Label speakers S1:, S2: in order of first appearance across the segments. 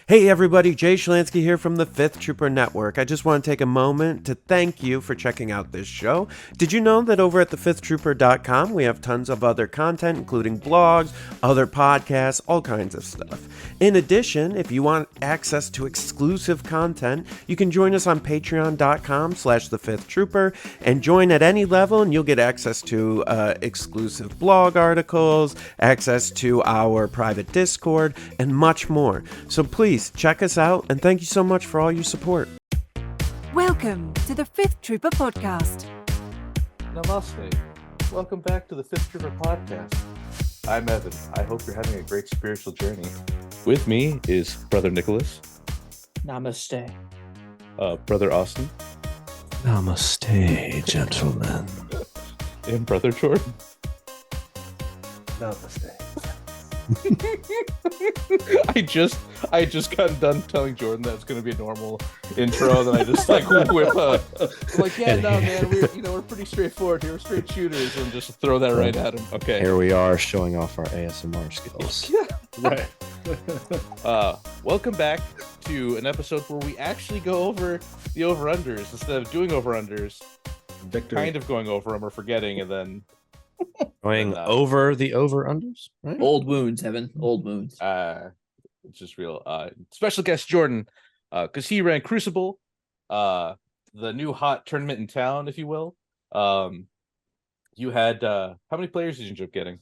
S1: Hey everybody, Jay Schlansky here from the Fifth Trooper Network. I just want to take a moment to thank you for checking out this show. Did you know that over at thefifthtrooper.com we have tons of other content, including blogs, other podcasts, all kinds of stuff. In addition, if you want access to exclusive content, you can join us on patreon.com/thefifthtrooper and join at any level and you'll get access to exclusive blog articles, access to our private Discord, and much more. So please check us out, and thank you so much for all your support.
S2: Welcome to the Fifth Trooper Podcast.
S3: Namaste. Welcome back to the Fifth Trooper Podcast. I'm Evan. I hope you're having a great spiritual journey. With me is Brother Nicholas.
S4: Namaste.
S3: Brother Austin.
S5: Namaste, gentlemen.
S3: And Brother Jordan.
S5: Namaste.
S3: I just got done telling Jordan that it's going to be a normal intro, then I just like whip up. Like, yeah, no, man, we're pretty straightforward here. We're straight shooters, and just throw that right at him. Okay.
S5: Here we are showing off our ASMR skills.
S3: Right. Welcome back to an episode where we actually go over the over-unders instead of doing over-unders.
S5: Victory.
S3: Kind of going over them or forgetting, and then
S5: Going over the over-unders, right?
S4: Old wounds, Evan. Old wounds.
S3: it's just real. Special guest Jordan, because he ran Crucible, the new hot tournament in town, if you will. You had how many players did you end up getting?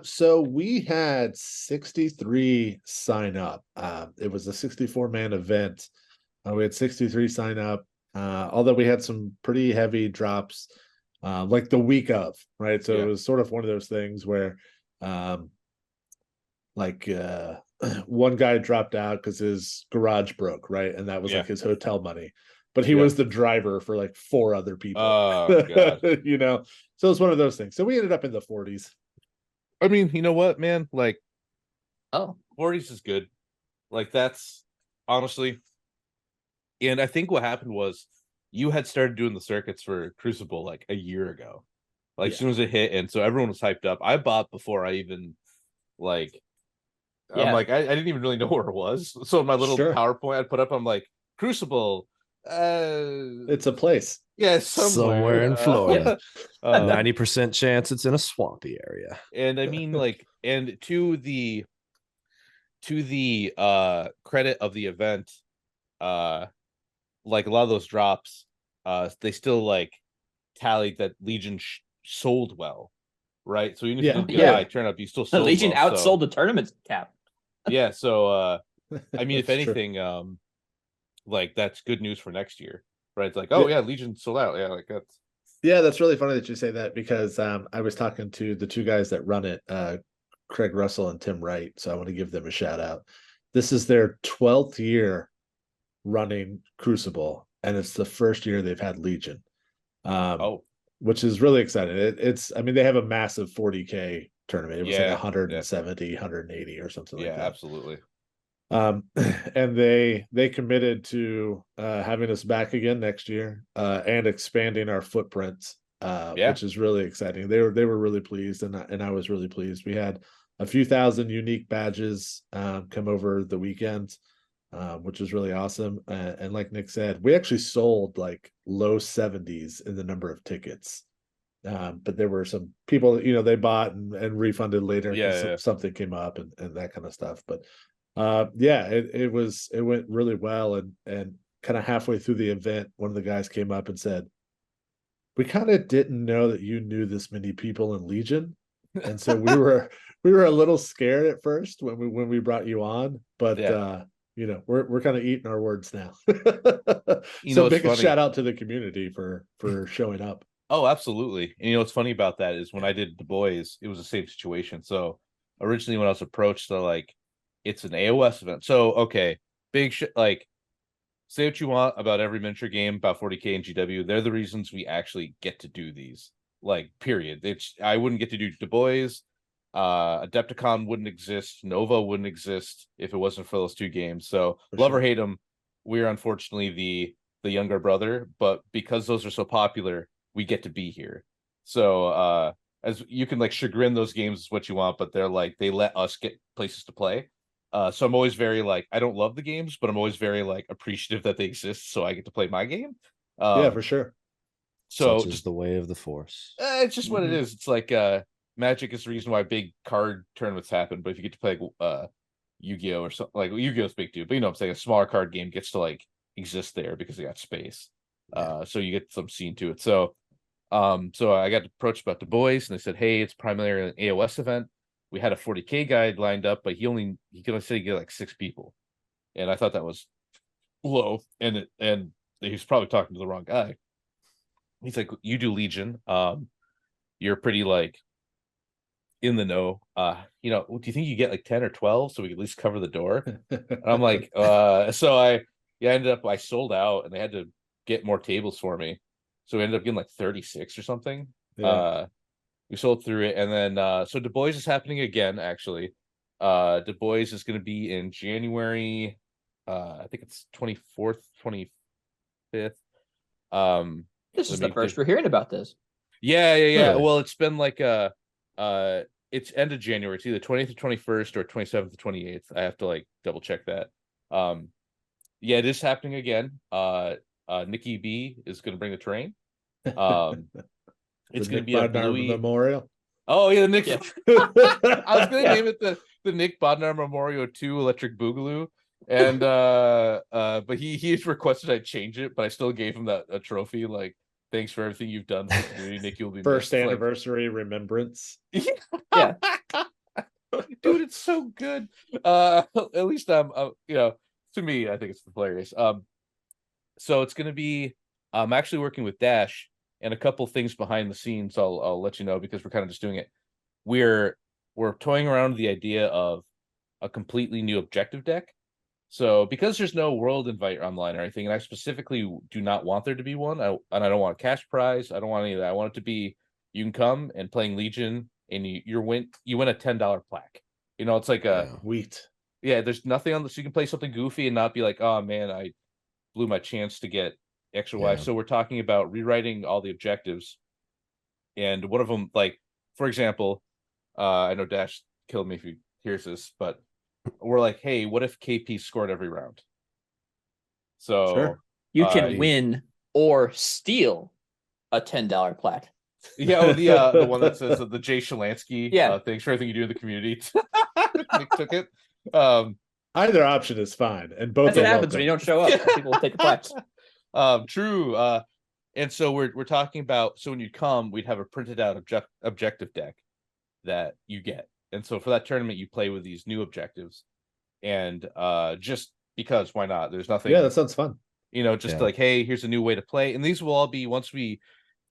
S6: So we had 63 sign up. It was a 64-man event. We had 63 sign up, although we had some pretty heavy drops, like the week of, right? So It was sort of one of those things where, one guy dropped out because his garage broke, right? And that was like his hotel money. But he was the driver for like 4 other people.
S3: Oh, God.
S6: So it's one of those things. So we ended up in the 40s.
S3: I mean, you know what, man? Like, 40s is good. Like, that's honestly. And I think what happened was you had started doing the circuits for Crucible like a year ago. Like, as soon as it hit, and so everyone was hyped up. I bought before I even, like, I'm like, I didn't even really know where it was. So my little PowerPoint I put up, I'm like, Crucible.
S6: It's a place.
S3: Yeah,
S5: somewhere in Florida. 90% chance it's in a swampy area.
S3: And I mean, like, and to the credit of the event, like a lot of those drops, they still like tallied that Legion sold well, right? So even if you didn't get a high turn up, you still sold
S4: Legion
S3: well,
S4: outsold the tournament cap.
S3: Yeah, so I mean, if anything, like that's good news for next year, right? It's like, oh yeah, Legion sold out. Yeah, like that's.
S6: Yeah, that's really funny that you say that because I was talking to the 2 guys that run it, Craig Russell and Tim Wright. So I want to give them a shout out. This is their 12th year running Crucible, and it's the first year they've had Legion, which is really exciting. I mean, they have a massive 40K tournament. It was like 170, 180 or something like that.
S3: Yeah, absolutely.
S6: And they committed to having us back again next year, and expanding our footprints, which is really exciting. They were really pleased, and I was really pleased. We had a few thousand unique badges come over the weekend, which was really awesome. And like Nick said, we actually sold like low 70s in the number of tickets. But there were some people, they bought and refunded later. Something came up and that kind of stuff. But it went really well. And kind of halfway through the event, one of the guys came up and said, we kind of didn't know that you knew this many people in Legion. And so we were a little scared at first when we brought you on, but we're kind of eating our words now. So big shout out to the community for showing up.
S3: Oh, absolutely. And what's funny about that is when I did Du Bois, it was the same situation. So originally when I was approached, they're like, it's an AOS event. So, okay, big shit. Like, say what you want about every miniature game about 40K and GW. They're the reasons we actually get to do these. Like, period. I wouldn't get to do Du Bois. Adepticon wouldn't exist. Nova wouldn't exist if it wasn't for those 2 games. So, love or hate them, we're unfortunately the younger brother. But because those are so popular, we get to be here. So, as you can like chagrin those games is what you want, but they're like, they let us get places to play. So I'm always very like, I don't love the games, but I'm always very like appreciative that they exist, so I get to play my game.
S6: Yeah, for sure.
S3: So
S5: Such is the way of the force.
S3: it's just what it is. It's like Magic is the reason why big card tournaments happen, but if you get to play Yu-Gi-Oh or something, like Yu-Gi-Oh's big too, but you know what I'm saying, a smaller card game gets to like exist there because they got space. So you get some scene to it. So I got approached about the boys, and they said, hey, it's primarily an AOS event. We had a 40K guy lined up, but he could only say get like 6 people, and I thought that was low, and he was probably talking to the wrong guy. He's like, you do Legion, you're pretty like in the know. You know, do you think you get like 10 or 12 so we could at least cover the door? And I'm like, so I ended up, I sold out, and they had to get more tables for me, so we ended up getting like 36 or something. We sold through it, and then so Du Bois is happening again, actually. Du Bois is going to be in January. I think it's 24th, 25th.
S4: This is the first we're hearing about this.
S3: Yeah.
S6: Really?
S3: Well, it's been like it's end of January. It's either 20th or 21st or 27th to 28th. I have to like double check that. Yeah, it is happening again. Nikki B is going to bring the train. It's going to be a Bluey
S6: Memorial.
S3: Oh yeah, the Nick.
S4: Yeah.
S3: I was going to name it the Nick Bodnar Memorial 2 Electric Boogaloo, and but he requested I change it, but I still gave him a trophy. Like, thanks for everything you've done for the community, Nick. You'll be
S6: First
S3: missed.
S6: anniversary remembrance.
S4: Yeah.
S3: Dude, it's so good. At least you know, to me, I think it's hilarious. So it's going to be. I'm actually working with Dash. And a couple things behind the scenes, I'll let you know, because we're kind of just doing it. We're toying around with the idea of a completely new objective deck. So because there's no world invite online or anything, and I specifically do not want there to be one, and I don't want a cash prize. I don't want any of that. I want it to be you can come and playing Legion, and you win a $10 plaque. You know, it's like a
S6: wheat.
S3: Yeah, there's nothing on this. So you can play something goofy and not be like, oh man, I blew my chance to get extra Y. So we're talking about rewriting all the objectives, and one of them, like for example, I know Dash killed me if he hears this, but we're like, hey, what if KP scored every round? So
S6: Sure.
S4: You can win or steal a $10 plaque.
S3: Yeah, the one that says the Jay Shalansky. Thanks for everything you do in the community. Nick took it.
S6: Either option is fine, and both.
S4: That's what happens when you don't show up. People will take the plaques.
S3: True. And so we're talking about, so when you come, we'd have a printed out objective deck that you get. And so for that tournament, you play with these new objectives, and just because, why not? There's nothing.
S6: Yeah, that sounds fun.
S3: You know, just like, hey, here's a new way to play. And these will all be, once we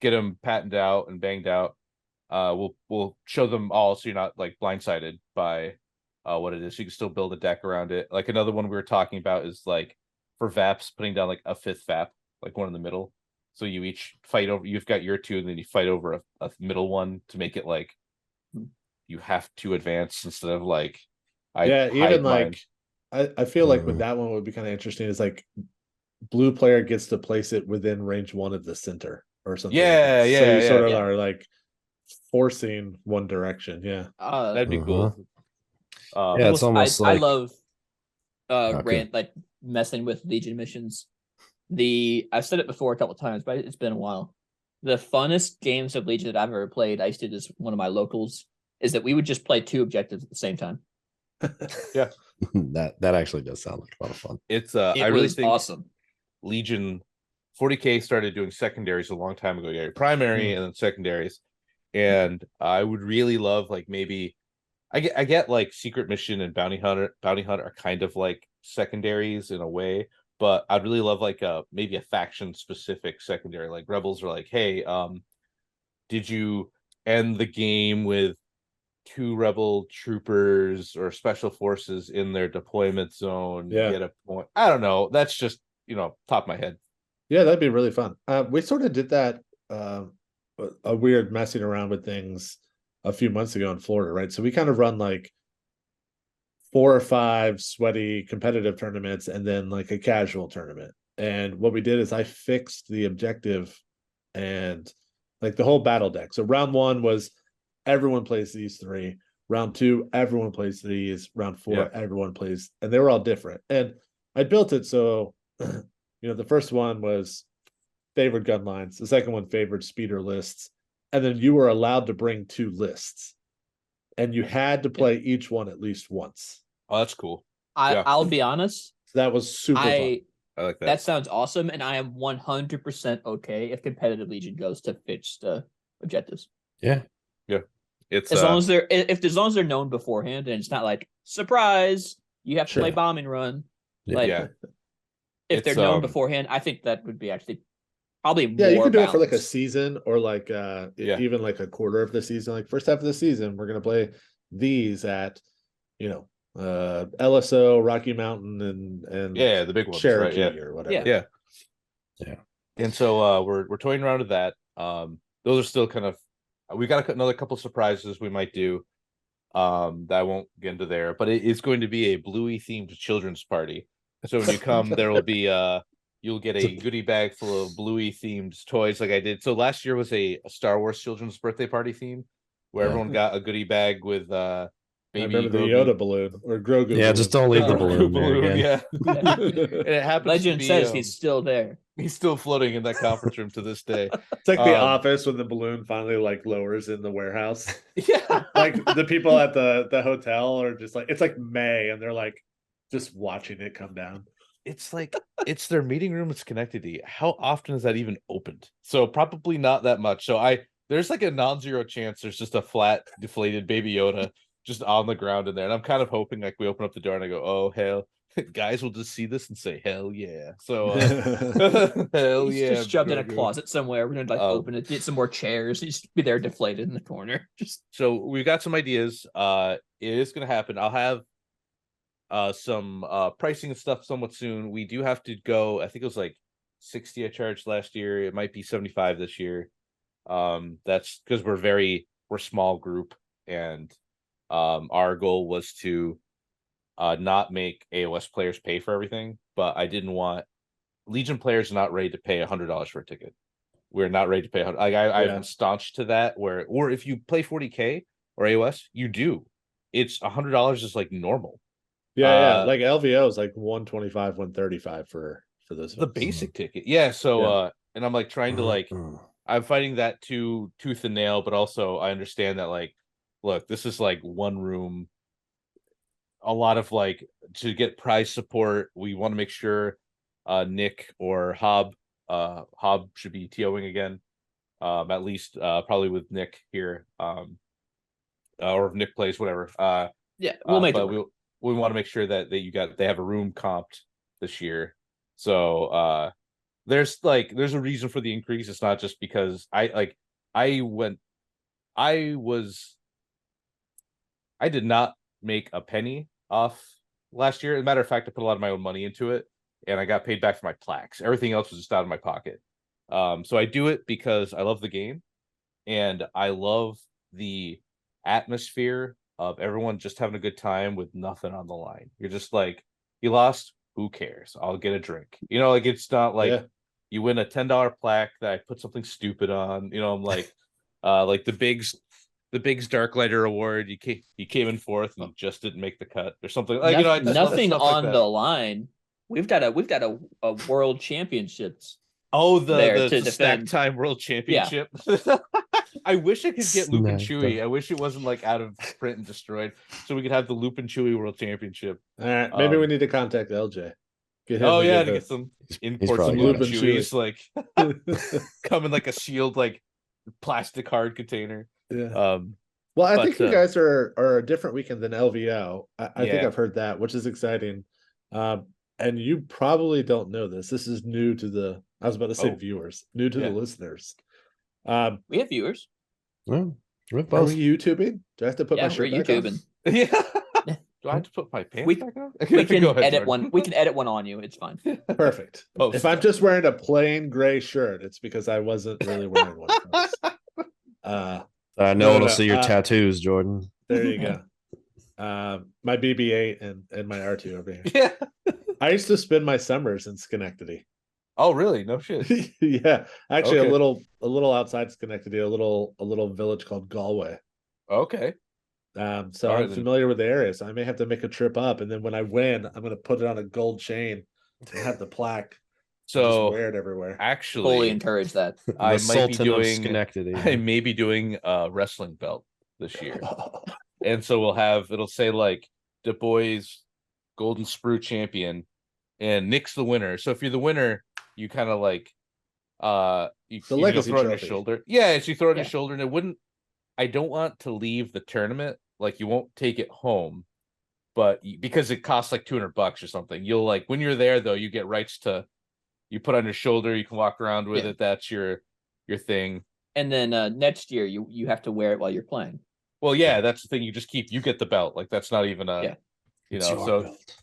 S3: get them patented out and banged out, we'll show them all, so you're not like blindsided by what it is. You can still build a deck around it. Like another one we were talking about is like for VAPs, putting down like a 5th VAP, like one in the middle. So you each fight over, you've got your 2, and then you fight over a middle one to make it like you have to advance instead of like
S6: even like I feel like with that one would be kind of interesting is like blue player gets to place it within range 1 of the center or something.
S3: Yeah,
S6: like so you sort of are like forcing one direction. Yeah,
S3: that'd be cool.
S5: Yeah, it's almost
S4: I
S5: like
S4: love like messing with Legion missions. I've said it before a couple of times, but it's been a while. The funnest games of Legion that I've ever played, I used to just one of my locals, is that we would just play 2 objectives at the same time.
S3: Yeah.
S5: that actually does sound like a lot of fun.
S3: It's
S4: I really think awesome.
S3: Legion 40K started doing secondaries a long time ago. Yeah, primary and then secondaries. And I would really love like maybe I get like Secret Mission and Bounty Hunt are kind of like secondaries in a way, but I'd really love like maybe a faction specific secondary. Like Rebels are like, hey, did you end the game with 2 rebel troopers or special forces in their deployment zone? Get a point. I don't know. That's just, top of my head.
S6: Yeah, that'd be really fun. We sort of did that a weird messing around with things a few months ago in Florida, right? So we kind of run like 4 or 5 sweaty competitive tournaments and then like a casual tournament. And what we did is I fixed the objective and like the whole battle deck. So round 1 was everyone plays these 3. Round 2, everyone plays these. Round 4, everyone plays, and they were all different. And I built it so, the first one was favored gun lines. The second one favored speeder lists, and then you were allowed to bring 2 lists, and you had to play each one at least once.
S3: Oh, that's cool.
S4: I'll be honest.
S6: So that was super fun.
S3: I like that.
S4: That sounds awesome, and I am 100% okay if competitive Legion goes to fixed objectives.
S5: Yeah.
S3: It's
S4: as long as they're known beforehand, and it's not like surprise, you have to play bombing run. If they're known beforehand, I think that would be actually probably more.
S6: You could do
S4: balanced.
S6: it for like a season or like even like a quarter of the season. Like first half of the season, we're gonna play these at LSO, Rocky Mountain, and
S3: the big ones,
S6: Cherokee
S3: right?
S6: or whatever.
S3: Yeah. And so we're toying around with that. Those are still kind of. We got another couple surprises we might do. That I won't get into there, but it is going to be a Bluey themed children's party. So when you come, there will be you'll get a goodie bag full of Bluey themed toys, like I did. So last year was a Star Wars children's birthday party theme, where everyone got a goodie bag with baby.
S6: I remember the Yoda balloon or Grogu.
S5: Yeah,
S6: balloon.
S5: just don't leave the balloon there again.
S3: Yeah. And it happens.
S4: Legend
S3: to be,
S4: says he's still there.
S3: He's still floating in that conference room to this day.
S6: It's like the office when the balloon finally like lowers in the warehouse.
S3: Yeah.
S6: Like the people at the hotel are just like, it's like May and they're like just watching it come down.
S3: It's like it's their meeting room in Schenectady. How often is that even opened? So probably not that much. So there's like a non-zero chance there's just a flat deflated baby Yoda just on the ground in there. And I'm kind of hoping like we open up the door and I go, oh hell. Guys will just see this and say hell yeah. So hell
S4: He's
S3: yeah.
S4: just shoved in a closet somewhere. We're gonna open it, get some more chairs. He's just be there deflated in the corner.
S3: So we've got some ideas. It is gonna happen. I'll have some pricing and stuff somewhat soon. We do have to go, I think it was like 60 I charged last year. It might be 75 this year. That's because we're small group, and our goal was to not make AOS players pay for everything, but I didn't want Legion players not ready to pay $100 for a ticket. We're not ready to pay $100. I'm staunch to that. Or if you play 40K or AOS, you do. It's $100 is like normal.
S6: Yeah. Like LVO is like 125, 135 for those.
S3: The basic ticket. Yeah. So and I'm like trying to like I'm fighting that tooth and nail, but also I understand that like, look, this is like one room. A lot of like to get prize support, we want to make sure Nick or Hob should be TOing again, at least probably with Nick here, or if Nick plays whatever.
S4: We'll make
S3: but
S4: it.
S3: We want to make sure that they have a room comped this year. So there's a reason for the increase. It's not just because I did not make a penny off last year. As a matter of fact, I put a lot of my own money into it, and I got paid back for my plaques. Everything else was just out of my pocket. So I do it because I love the game, and I love the atmosphere of everyone just having a good time with nothing on the line. You're just like, you lost, who cares? I'll get a drink. Like it's not like you win a $10 plaque that I put something stupid on. I'm like the Biggs Darklighter Award. You came in fourth and just didn't make the cut or something. Like
S4: nothing on the line. We've got a world championships.
S3: Oh, the stack time world championship.
S4: Yeah.
S3: I wish I could get Loop and Chewy. I wish it wasn't like out of print and destroyed, so we could have the Loop and Chewy world championship.
S6: All right, maybe we need to contact LJ.
S3: To get some import some Loop and Chewy's, like come in like a sealed like plastic hard container.
S6: Yeah. Well, I think you guys are a different weekend than LVO. I think I've heard that, which is exciting. And you probably don't know this. This is new to I was about to say viewers, new to the listeners.
S4: We have viewers.
S6: Are we YouTubing? Do I have to put my shirt back
S4: YouTubing?
S6: on?
S3: Yeah. Do I have to put my pants back on?
S4: We can edit one. We can edit one on you. It's fine.
S6: Perfect. If I'm just wearing a plain gray shirt, it's because I wasn't really wearing one.
S5: No one will see your tattoos, Jordan.
S6: There you go. My BB-8 and my R2 over here.
S3: Yeah.
S6: I used to spend my summers in Schenectady.
S3: Oh, really? No shit.
S6: Yeah, actually, a little outside Schenectady, a little village called Galway.
S3: Okay.
S6: So
S3: All right,
S6: I'm
S3: then.
S6: familiar with the area, so I may have to make a trip up, and then when I win, I'm gonna put it on a gold chain and have the plaque. And just
S3: So
S6: wear it everywhere.
S4: Fully
S3: actually,
S4: encourage that.
S3: I
S5: The
S3: might be
S5: Sultan of
S3: doing.
S5: Schenectady.
S3: I may be doing a wrestling belt this year, and so it'll say like Du Bois Golden Sprue Champion, and Nick's the winner. So if you're the winner, you kind of like you
S6: The
S3: can
S6: legacy
S3: throw it on your
S6: trophy.
S3: shoulder. Yeah, so you throw it on
S4: Yeah.
S3: your shoulder, and it wouldn't. I don't want to leave the tournament. Like you won't take it home, but because it costs like $200 or something, you'll like when you're there though, you get rights to. You put on your shoulder, you can walk around with it. That's your thing.
S4: And then next year you have to wear it while you're playing.
S3: Well, yeah, that's the thing. You just you get the belt. Like that's not even a
S4: Yeah.
S5: It's your
S3: so
S5: belt.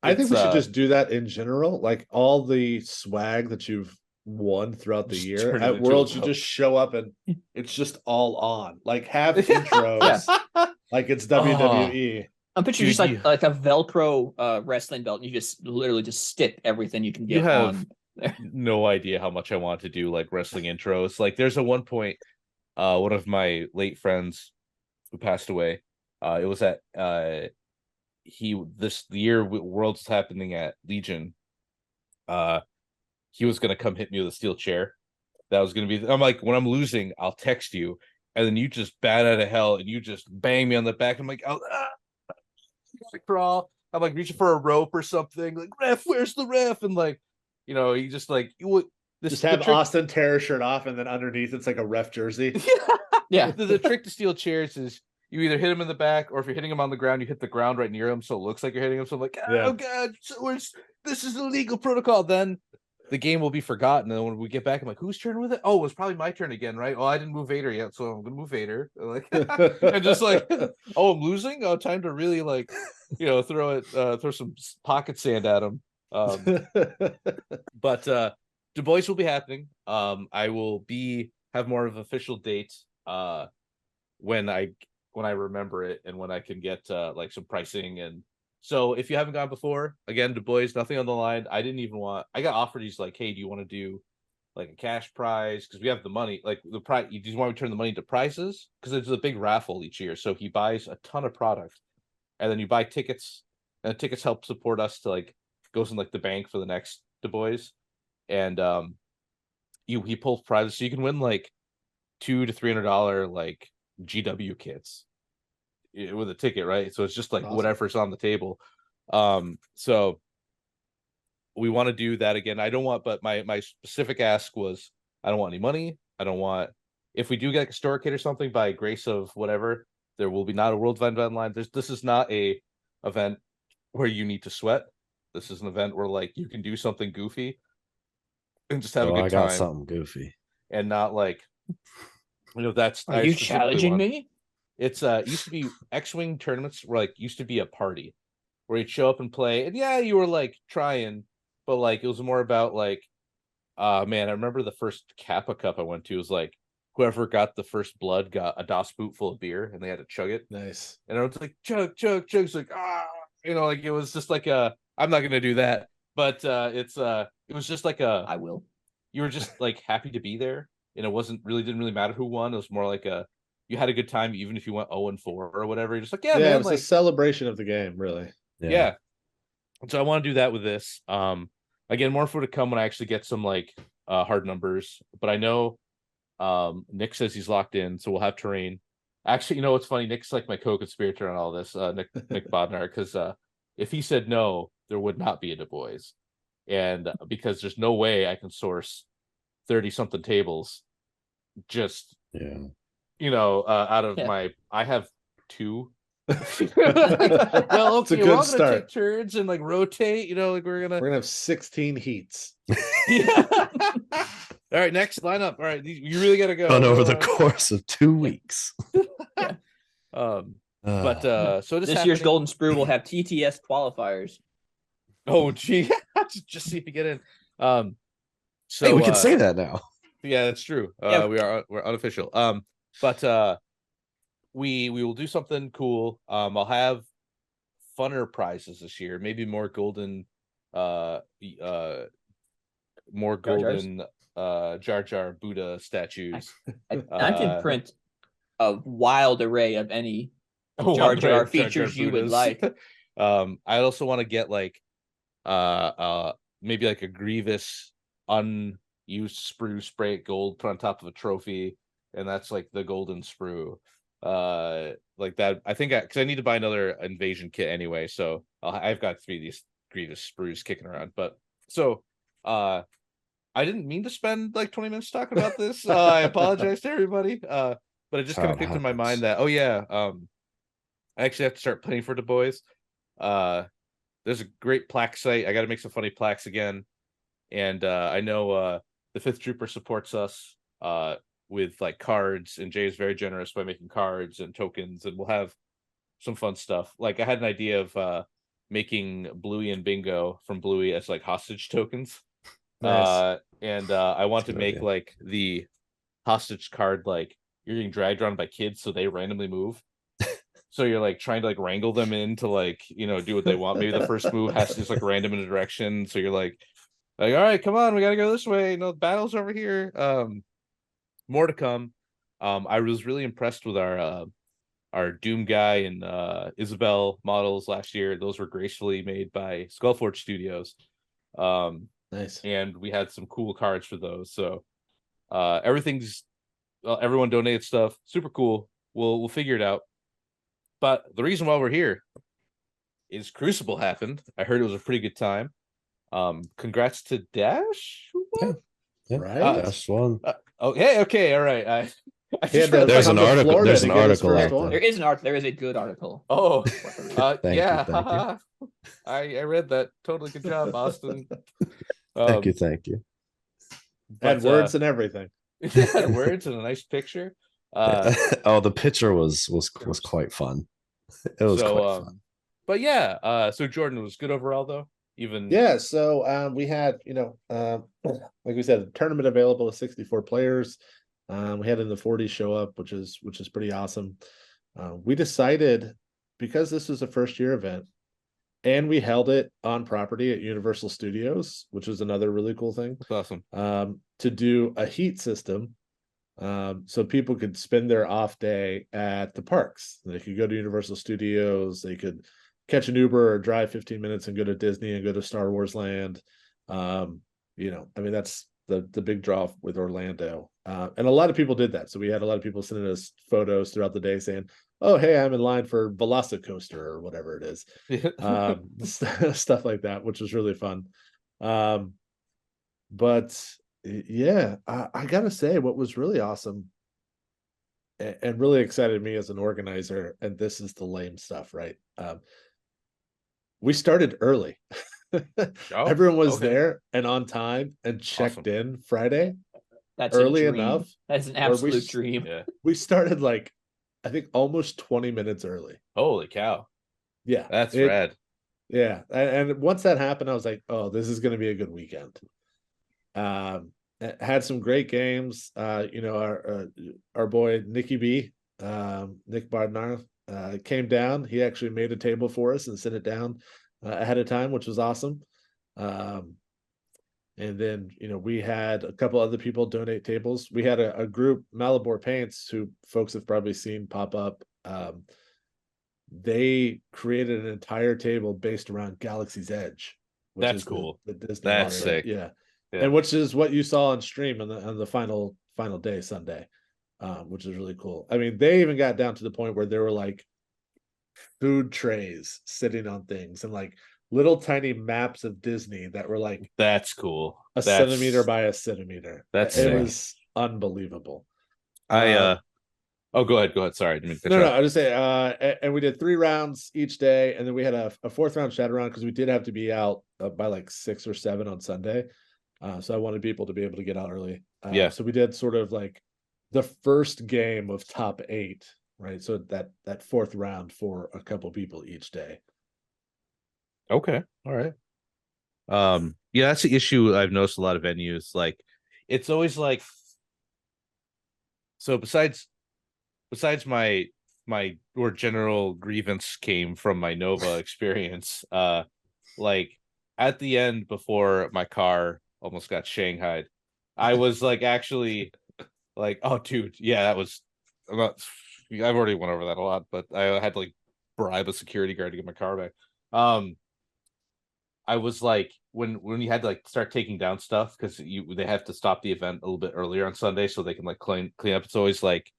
S6: I think we should
S3: uh,
S6: just do that in general. Like all the swag that you've won throughout the
S3: Just
S6: year
S3: turn it
S6: at
S3: into
S6: Worlds,
S3: a
S6: you
S3: belt.
S6: just show up and it's just all on. Like have intros, like it's WWE.
S4: I'm picturing
S3: Dude,
S4: just like a Velcro wrestling belt. And you just literally just stick everything you can get
S3: You have
S4: on there.
S3: no idea how much I want to do like wrestling intros. Like there's a one point, one of my late friends who passed away. It was at the year Worlds was happening at Legion. He was gonna come hit me with a steel chair. That was gonna be. I'm like, when I'm losing, I'll text you, and then you just bat out of hell, and you just bang me on the back. I'm like, crawl. I'm like reaching for a rope or something. Like, ref, where's the ref? And like, you just like you would
S6: Just have Austin tear a shirt off, and then underneath it's like a ref jersey.
S4: Yeah.
S3: The trick to steel chairs is you either hit him in the back, or if you're hitting him on the ground, you hit the ground right near him, so it looks like you're hitting him. So I'm like, oh god, this is illegal protocol. Then the game will be forgotten, and then when we get back, I'm like, whose turn was it? Oh, it was probably my turn again, right? Oh, I didn't move Vader yet, so I'm gonna move Vader. Like, and just like, oh, I'm losing. Oh, time to really like, throw some pocket sand at him. But Du Bois will be happening. I will have more of an official date when I remember it and when I can get like some pricing. And so if you haven't gone before, again, Du Bois, nothing on the line. I got offered, he's like, hey, do you want to do like a cash prize? Because we have the money, like the price. Do you want to turn the money into prizes? Because there's a big raffle each year. So he buys a ton of product, and then you buy tickets, and the tickets help support us to like goes in like the bank for the next Du Bois. And he pulls prizes, so you can win like $200 to $300 like GW kits with a ticket, right? So it's just like
S6: awesome.
S3: Whatever's on the table. So we want to do that again. I don't want, but my specific ask was, I don't want any money. I don't want, if we do get like a store kit or something, by grace of whatever, there will be not a world event line. This is not a event where you need to sweat. This is an event where like you can do something goofy and just have a good
S5: I
S3: time.
S5: got something goofy,
S3: and not like, that's.
S4: Are you challenging me?
S3: It's used to be X-Wing tournaments were like used to be a party where you'd show up and play, and yeah, you were like trying, but like it was more about like, man, I remember the first Kappa Cup I went to was like whoever got the first blood got a DOS boot full of beer and they had to chug it.
S6: Nice.
S3: And I was like, chug, chug, chug. It's like, like it was just like I'm not gonna do that, but it was just like
S4: I will.
S3: You were just like happy to be there, and didn't really matter who won. It was more like you had a good time even if you went 0-4 or whatever. You're just like, man,
S6: it was
S3: like
S6: a celebration of the game, really.
S3: Yeah. So I want to do that with this. Again, more for to come when I actually get some like hard numbers. But I know Nick says he's locked in, so we'll have terrain. Actually, what's funny? Nick's like my co-conspirator on all this, Nick Bodnar, because if he said no, there would not be a Du Bois. And because there's no way I can source 30-something tables just out of I have 2. Well, okay, we're all gonna take turns and like rotate, like we're gonna
S6: have 16 heats.
S3: Yeah. All right, next lineup. All right, you really gotta go.
S5: Done over the course of 2 weeks.
S3: But so
S4: this year's Golden Sprue will have TTS qualifiers.
S3: Oh gee, just see if you get in. So
S5: hey, we can say that now.
S3: Yeah, that's true. We're unofficial. But we will do something cool. I'll have funner prizes this year. Maybe more golden, Jar Jar Buddha statues.
S4: I can print a wild array of any Jar Jar
S3: Jar
S4: features you would
S3: Buddhas.
S4: like.
S3: I also want to get like maybe like a Grievous unused sprue spray gold put on top of a trophy, and that's like the golden sprue. Like that. I think because I need to buy another invasion kit anyway, so I've got 3 of these Grievous sprues kicking around. But so I didn't mean to spend like 20 minutes talking about this. I apologize to everybody. But it just kind of clicked in my mind that I actually have to start playing for the boys. There's a great plaque site. I got to make some funny plaques again, and I know the 5th Trooper supports us with like cards, and Jay is very generous by making cards and tokens, and we'll have some fun stuff. Like I had an idea of making Bluey and Bingo from Bluey as like hostage tokens.
S6: Nice.
S3: And I want to
S5: Good
S3: make
S5: idea.
S3: like the hostage card like you're getting dragged around by kids, so they randomly move. So you're like trying to like wrangle them into like, you know, do what they want. Maybe the first move has to just like random in a direction. So you're like, all right, come on, we gotta go this way. You know, the battle's over here. More to come. I was really impressed with our Doom Guy and Isabel models last year. Those were gracefully made by Skullforge Studios.
S6: Nice.
S3: And we had some cool cards for those. So everyone donated stuff. Super cool. We'll figure it out. But the reason why we're here is Crucible happened. I heard it was a pretty good time. Congrats to Dash.
S5: Yeah,
S6: Right?
S5: that's one.
S3: Okay, all right. I
S6: He had
S3: just
S6: to
S3: read
S5: There's
S6: come
S5: an
S6: to
S5: article-
S6: Florida
S5: there's
S6: to
S5: an
S6: get his
S5: article
S6: first
S5: out
S6: one.
S5: there.
S4: There is a good article.
S3: Oh,
S5: Thank
S3: yeah.
S5: you, thank you.
S3: I read that. Totally good job, Austin.
S5: Thank you.
S6: Had words and everything.
S3: had words and a nice picture.
S5: Oh, the picture was quite fun. It was quite fun.
S3: But yeah, so Jordan was good overall though. Even
S6: Yeah, so we had, like we said, a tournament available with 64 players. We had in the 40 show up, which is pretty awesome. We decided, because this was a first year event and we held it on property at Universal Studios, which was another really cool thing,
S3: that's awesome.
S6: to do a heat system. So people could spend their off day at the parks. They could go to Universal Studios, they could catch an Uber or drive 15 minutes and go to Disney and go to Star Wars Land. I mean, that's the big draw with Orlando. And a lot of people did that. So we had a lot of people sending us photos throughout the day saying, oh, hey, I'm in line for Velocicoaster or whatever it is. Stuff like that, which was really fun. But yeah, I gotta say, what was really awesome and really excited me as an organizer, and this is the lame stuff, right? We started early. Everyone was there and on time and checked in Friday.
S4: That's
S6: early
S4: a dream.
S6: enough.
S4: That's an
S6: where
S4: absolute dream.
S3: Yeah.
S6: We started like, I think almost 20 minutes early.
S3: Holy cow.
S6: Yeah.
S3: That's rad.
S6: Yeah. And once that happened, I was like, oh, this is going to be a good weekend. Had some great games. Our boy Nicky B, Nick Bardnar, came down. He actually made a table for us and sent it down ahead of time, which was awesome. And then, we had a couple other people donate tables. We had a group, Malibor Paints, who folks have probably seen pop up. They created an entire table based around Galaxy's Edge. Which
S3: That's
S6: is
S3: cool.
S6: The Disney
S3: That's
S6: model.
S3: sick.
S6: Yeah.
S3: Yeah.
S6: And which is what you saw on stream on the final day, Sunday, which is really cool. I mean, they even got down to the point where there were like food trays sitting on things and like little tiny maps of Disney that were like
S3: That's cool.
S6: That's centimeter by a centimeter.
S3: That's
S6: it
S3: sick.
S6: was unbelievable.
S3: Oh, go ahead. Sorry, I didn't mean to cut you
S6: No,
S3: off.
S6: I just say, and we did 3 rounds each day, and then we had a 4th round shadow round because we did have to be out by like 6 or 7 on Sunday. So I wanted people to be able to get out early.
S3: Yeah.
S6: So we did sort of like the first game of top 8, right? So that 4th round for a couple people each day.
S3: Okay. All right. Yeah, that's the issue I've noticed a lot of venues. Like, it's always like, so besides my or general grievance came from my Nova experience, like at the end before my car almost got shanghaied, I was like actually like, oh dude, yeah, that was I've already went over that a lot, but I had to like bribe a security guard to get my car back. I was like, when you had to like start taking down stuff because they have to stop the event a little bit earlier on Sunday so they can like clean up. It's always like,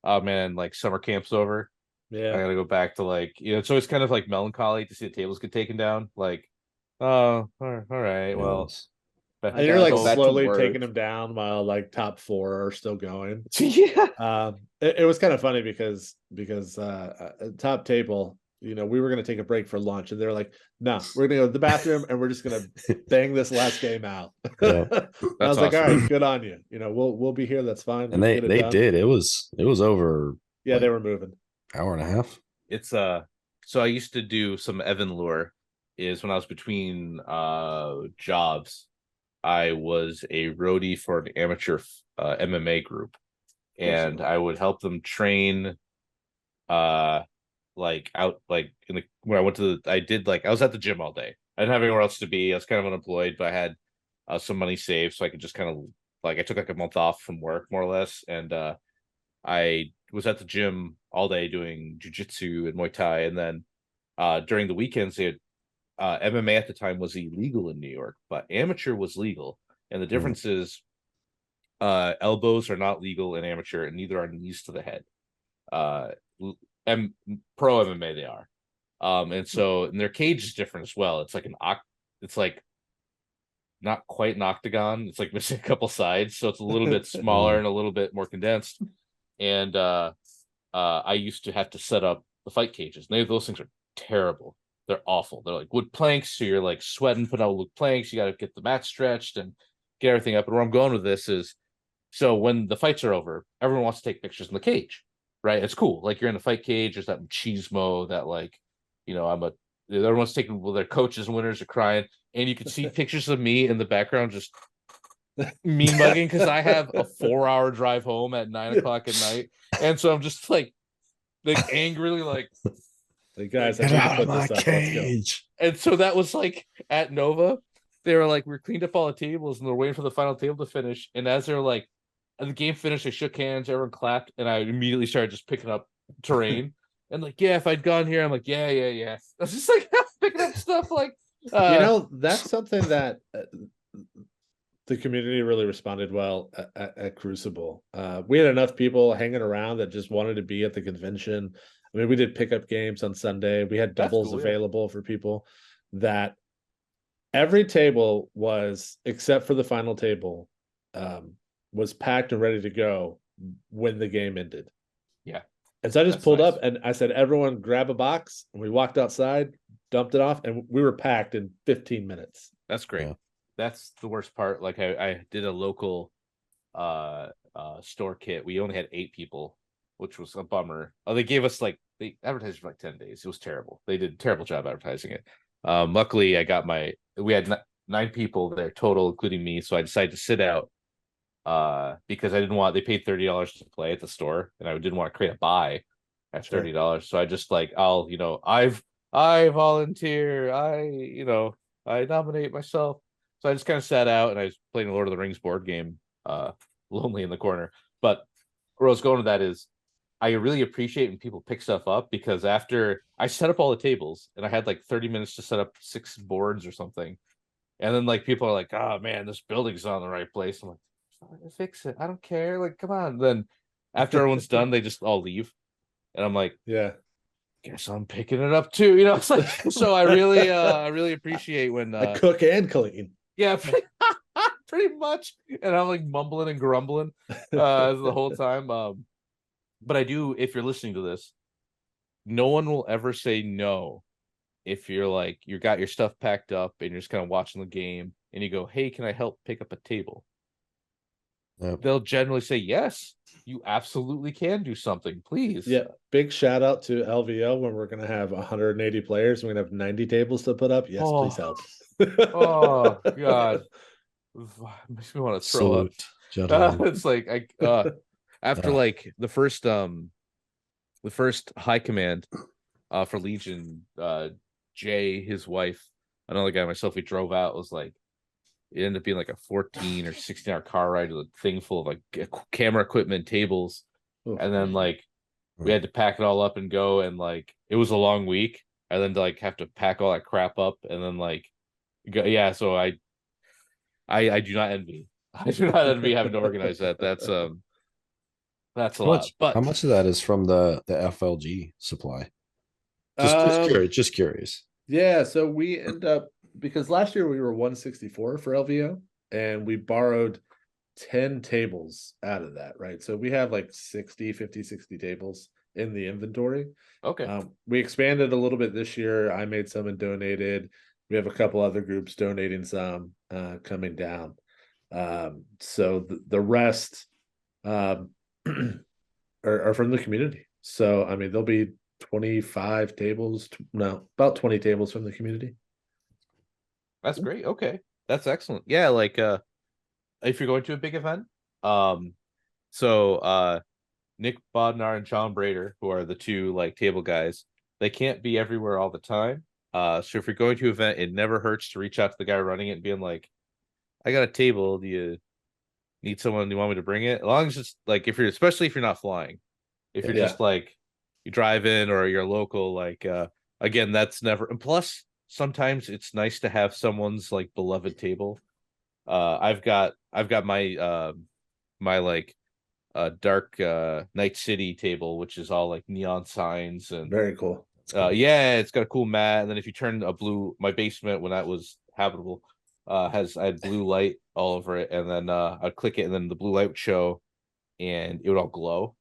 S3: oh man, like summer camp's over.
S6: Yeah.
S3: I gotta go back to like, it's always kind of like melancholy to see the tables get taken down. Like, oh, all right, well.
S5: Yes.
S6: And you're like
S4: go back to
S6: slowly
S4: work.
S6: taking them down while like top 4 are still going.
S3: Yeah.
S6: It was kind of funny because top table, we were going to take a break for lunch and they're like, no, we're going to go to the bathroom and we're just going to bang this last game out.
S5: Yeah.
S6: I was like, all right, good on you. We'll be here. That's fine.
S5: And they did. It was over.
S6: Yeah, they were moving.
S5: Hour and a half.
S3: It's so I used to do some Evan lure is when I was between jobs. I was a roadie for an amateur MMA group, and I would help them train like out like in the when I went to I was at the gym all day. I didn't have anywhere else to be. I was kind of unemployed, but I had some money saved, so I could just kind of like I took like a month off from work more or less, and I was at the gym all day doing jiu-jitsu and Muay Thai, and then during the weekends they had MMA at the time was illegal in New York, but amateur was legal, and the difference is elbows are not legal in amateur, and neither are knees to the head. Pro MMA they are, and so and their cage is different as well. It's like it's like not quite an octagon. It's like missing a couple sides, so it's a little bit smaller and a little bit more condensed. And I used to have to set up the fight cages. Those things are terrible. They're awful. They're like wood planks, so you're like sweating, putting out wood planks. You got to get the mat stretched and get everything up. And where I'm going with this is, so when the fights are over, everyone wants to take pictures in the cage, right? It's cool. Like you're in the fight cage. There's that machismo that like, everyone's taking their coaches and winners are crying, and you can see pictures of me in the background just mean mugging because I have a 4-hour drive home at 9 o'clock at night, and so I'm just like angrily like.
S6: Hey guys,
S5: Get out of my cage.
S3: And so that was like at Nova, they were like, we cleaned up all the tables and they're waiting for the final table to finish. And as they're like, as the game finished, they shook hands, everyone clapped, and I immediately started just picking up terrain. And like, yeah, if I'd gone here, I'm like, yeah. I was just like picking up stuff like,
S6: that's something that the community really responded well at Crucible. We had enough people hanging around that just wanted to be at the convention. I mean, we did pickup games on Sunday. We had doubles available for people. That every table was, except for the final table, was packed and ready to go when the game ended.
S3: Yeah.
S6: And so I just pulled up and I said, everyone grab a box. And we walked outside, dumped it off, and we were packed in 15 minutes.
S3: That's great. Yeah. That's the worst part. Like I did a local store kit. We only had 8 people, which was a bummer. Oh, they gave us they advertised for like 10 days. It was terrible. They did a terrible job advertising it. Luckily we had 9 people there total, including me. So I decided to sit out because they paid $30 to play at the store, and I didn't want to create a buy at $30. So I just I volunteer. I nominate myself. So I just kind of sat out and I was playing the Lord of the Rings board game, lonely in the corner. But where I was going to that is, I really appreciate when people pick stuff up, because after I set up all the tables and I had like 30 minutes to set up 6 boards or something. And then like people are like, oh man, this building's not in the right place. I'm like, fix it. I don't care. Like, come on. Then after everyone's done, they just all leave. And I'm like,
S6: yeah,
S3: guess I'm picking it up too. It's like, so I really appreciate when
S6: I cook and clean.
S3: Yeah, pretty much. And I'm like mumbling and grumbling the whole time. But I do, if you're listening to this, no one will ever say no if you're like, you got your stuff packed up and you're just kind of watching the game and you go, hey, can I help pick up a table? Yep. They'll generally say, yes, you absolutely can do something, please.
S6: Yeah, big shout out to LVO when we're going to have 180 players. We're going to have 90 tables to put up. Yes, please help.
S3: Oh, God. Makes me want to throw up. It's like, after like the first high command for Legion, Jay, his wife, another guy, myself, we drove out. It was like, it ended up being like a 14 or 16-hour car ride with a thing full of like camera equipment, tables. Ooh, and then like we had to pack it all up and go, and like it was a long week, and then to like have to pack all that crap up and then like go, yeah. So I do not envy. I do not envy having to organize that. That's a lot. But
S5: How much of that is from the FLG supply? Just
S6: Um,
S5: curious. Just curious.
S6: yeah, so we end up because last year we were 164 for LVO and we borrowed 10 tables out of that, right? So we have like 60 tables in the inventory.
S3: okay.
S6: We expanded a little bit this year. I made some and donated. We have a couple other groups donating some coming down. So the rest are from the community. So I mean, there'll be 25 tables, no, about 20 tables from the community.
S3: That's great. Okay. That's excellent. Yeah, like if you're going to a big event, so Nick Bodnar and John Brader, who are the two like table guys, they can't be everywhere all the time. So if you're going to an event, it never hurts to reach out to the guy running it and being like, I got a table. Do you need someone? Do you want me to bring it? As long as it's like especially if you're not flying. If you're just like you drive in or you're local, like again, that's never, and plus sometimes it's nice to have someone's like beloved table. I've got my my like dark Night City table, which is all like neon signs and
S6: Very cool. Cool.
S3: yeah, it's got a cool mat. And then if you turn my basement when that was habitable, I had blue light all over it, and then I'd click it and then the blue light would show and it would all glow.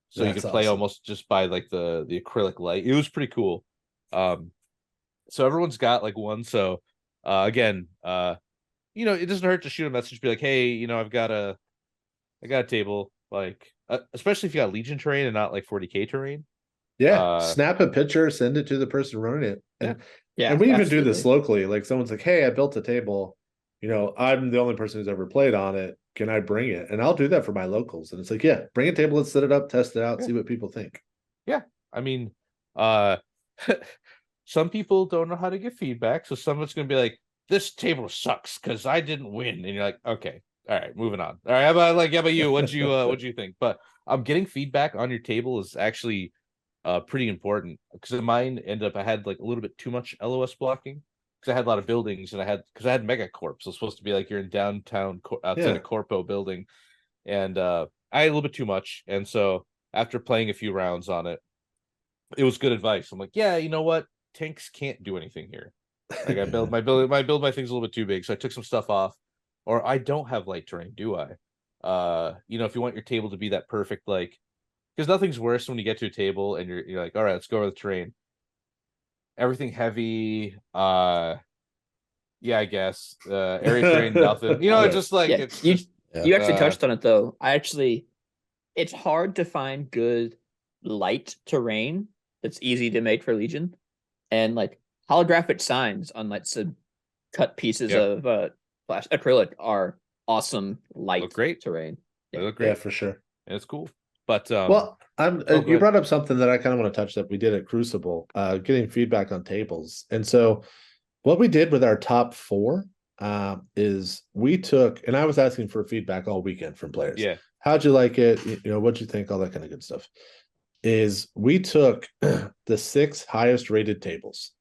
S3: So you could play
S6: awesome.
S3: almost just by like the acrylic light. It was pretty cool. So everyone's got like one. So again, it doesn't hurt to shoot a message, be like, hey, I got a table, like especially if you got Legion terrain and not like 40K terrain.
S6: Yeah, snap a picture, send it to the person running it. And we even do this locally. Like someone's like, hey, I built a table. I'm the only person who's ever played on it. Can I bring it? And I'll do that for my locals. And it's like, yeah, bring a table, let's set it up, test it out, see what people think.
S3: Yeah. I mean, some people don't know how to give feedback. So someone's going to be like, this table sucks because I didn't win. And you're like, okay, all right, moving on. All right, how about you? What'd you think? But getting feedback on your table is actually pretty important, because in mine I had like a little bit too much LOS blocking because I had a lot of buildings, and I had megacorps. So it's supposed to be like you're in downtown outside of Corpo building, and I had a little bit too much. And so after playing a few rounds on it, it was good advice. I'm like, yeah, you know what? Tanks can't do anything here. Like I build my things a little bit too big, so I took some stuff off. Or I don't have light terrain, do I? If you want your table to be that perfect, like, because nothing's worse when you get to a table and you're like, all right, let's go over the terrain. Everything heavy, yeah, I guess. Area terrain, nothing. Just like
S4: you actually touched on it though. It's hard to find good light terrain that's easy to make for Legion, and like holographic signs on like some cut pieces of flash acrylic are awesome light terrain.
S3: They look great.
S6: Yeah, for sure.
S3: And it's cool. But
S6: you brought up something that I kind of want to touch that we did at Crucible, getting feedback on tables. And so what we did with our top 4 is we took, and I was asking for feedback all weekend from players.
S3: Yeah.
S6: How'd you like it? What'd you think? All that kind of good stuff. Is we took the 6 highest rated tables.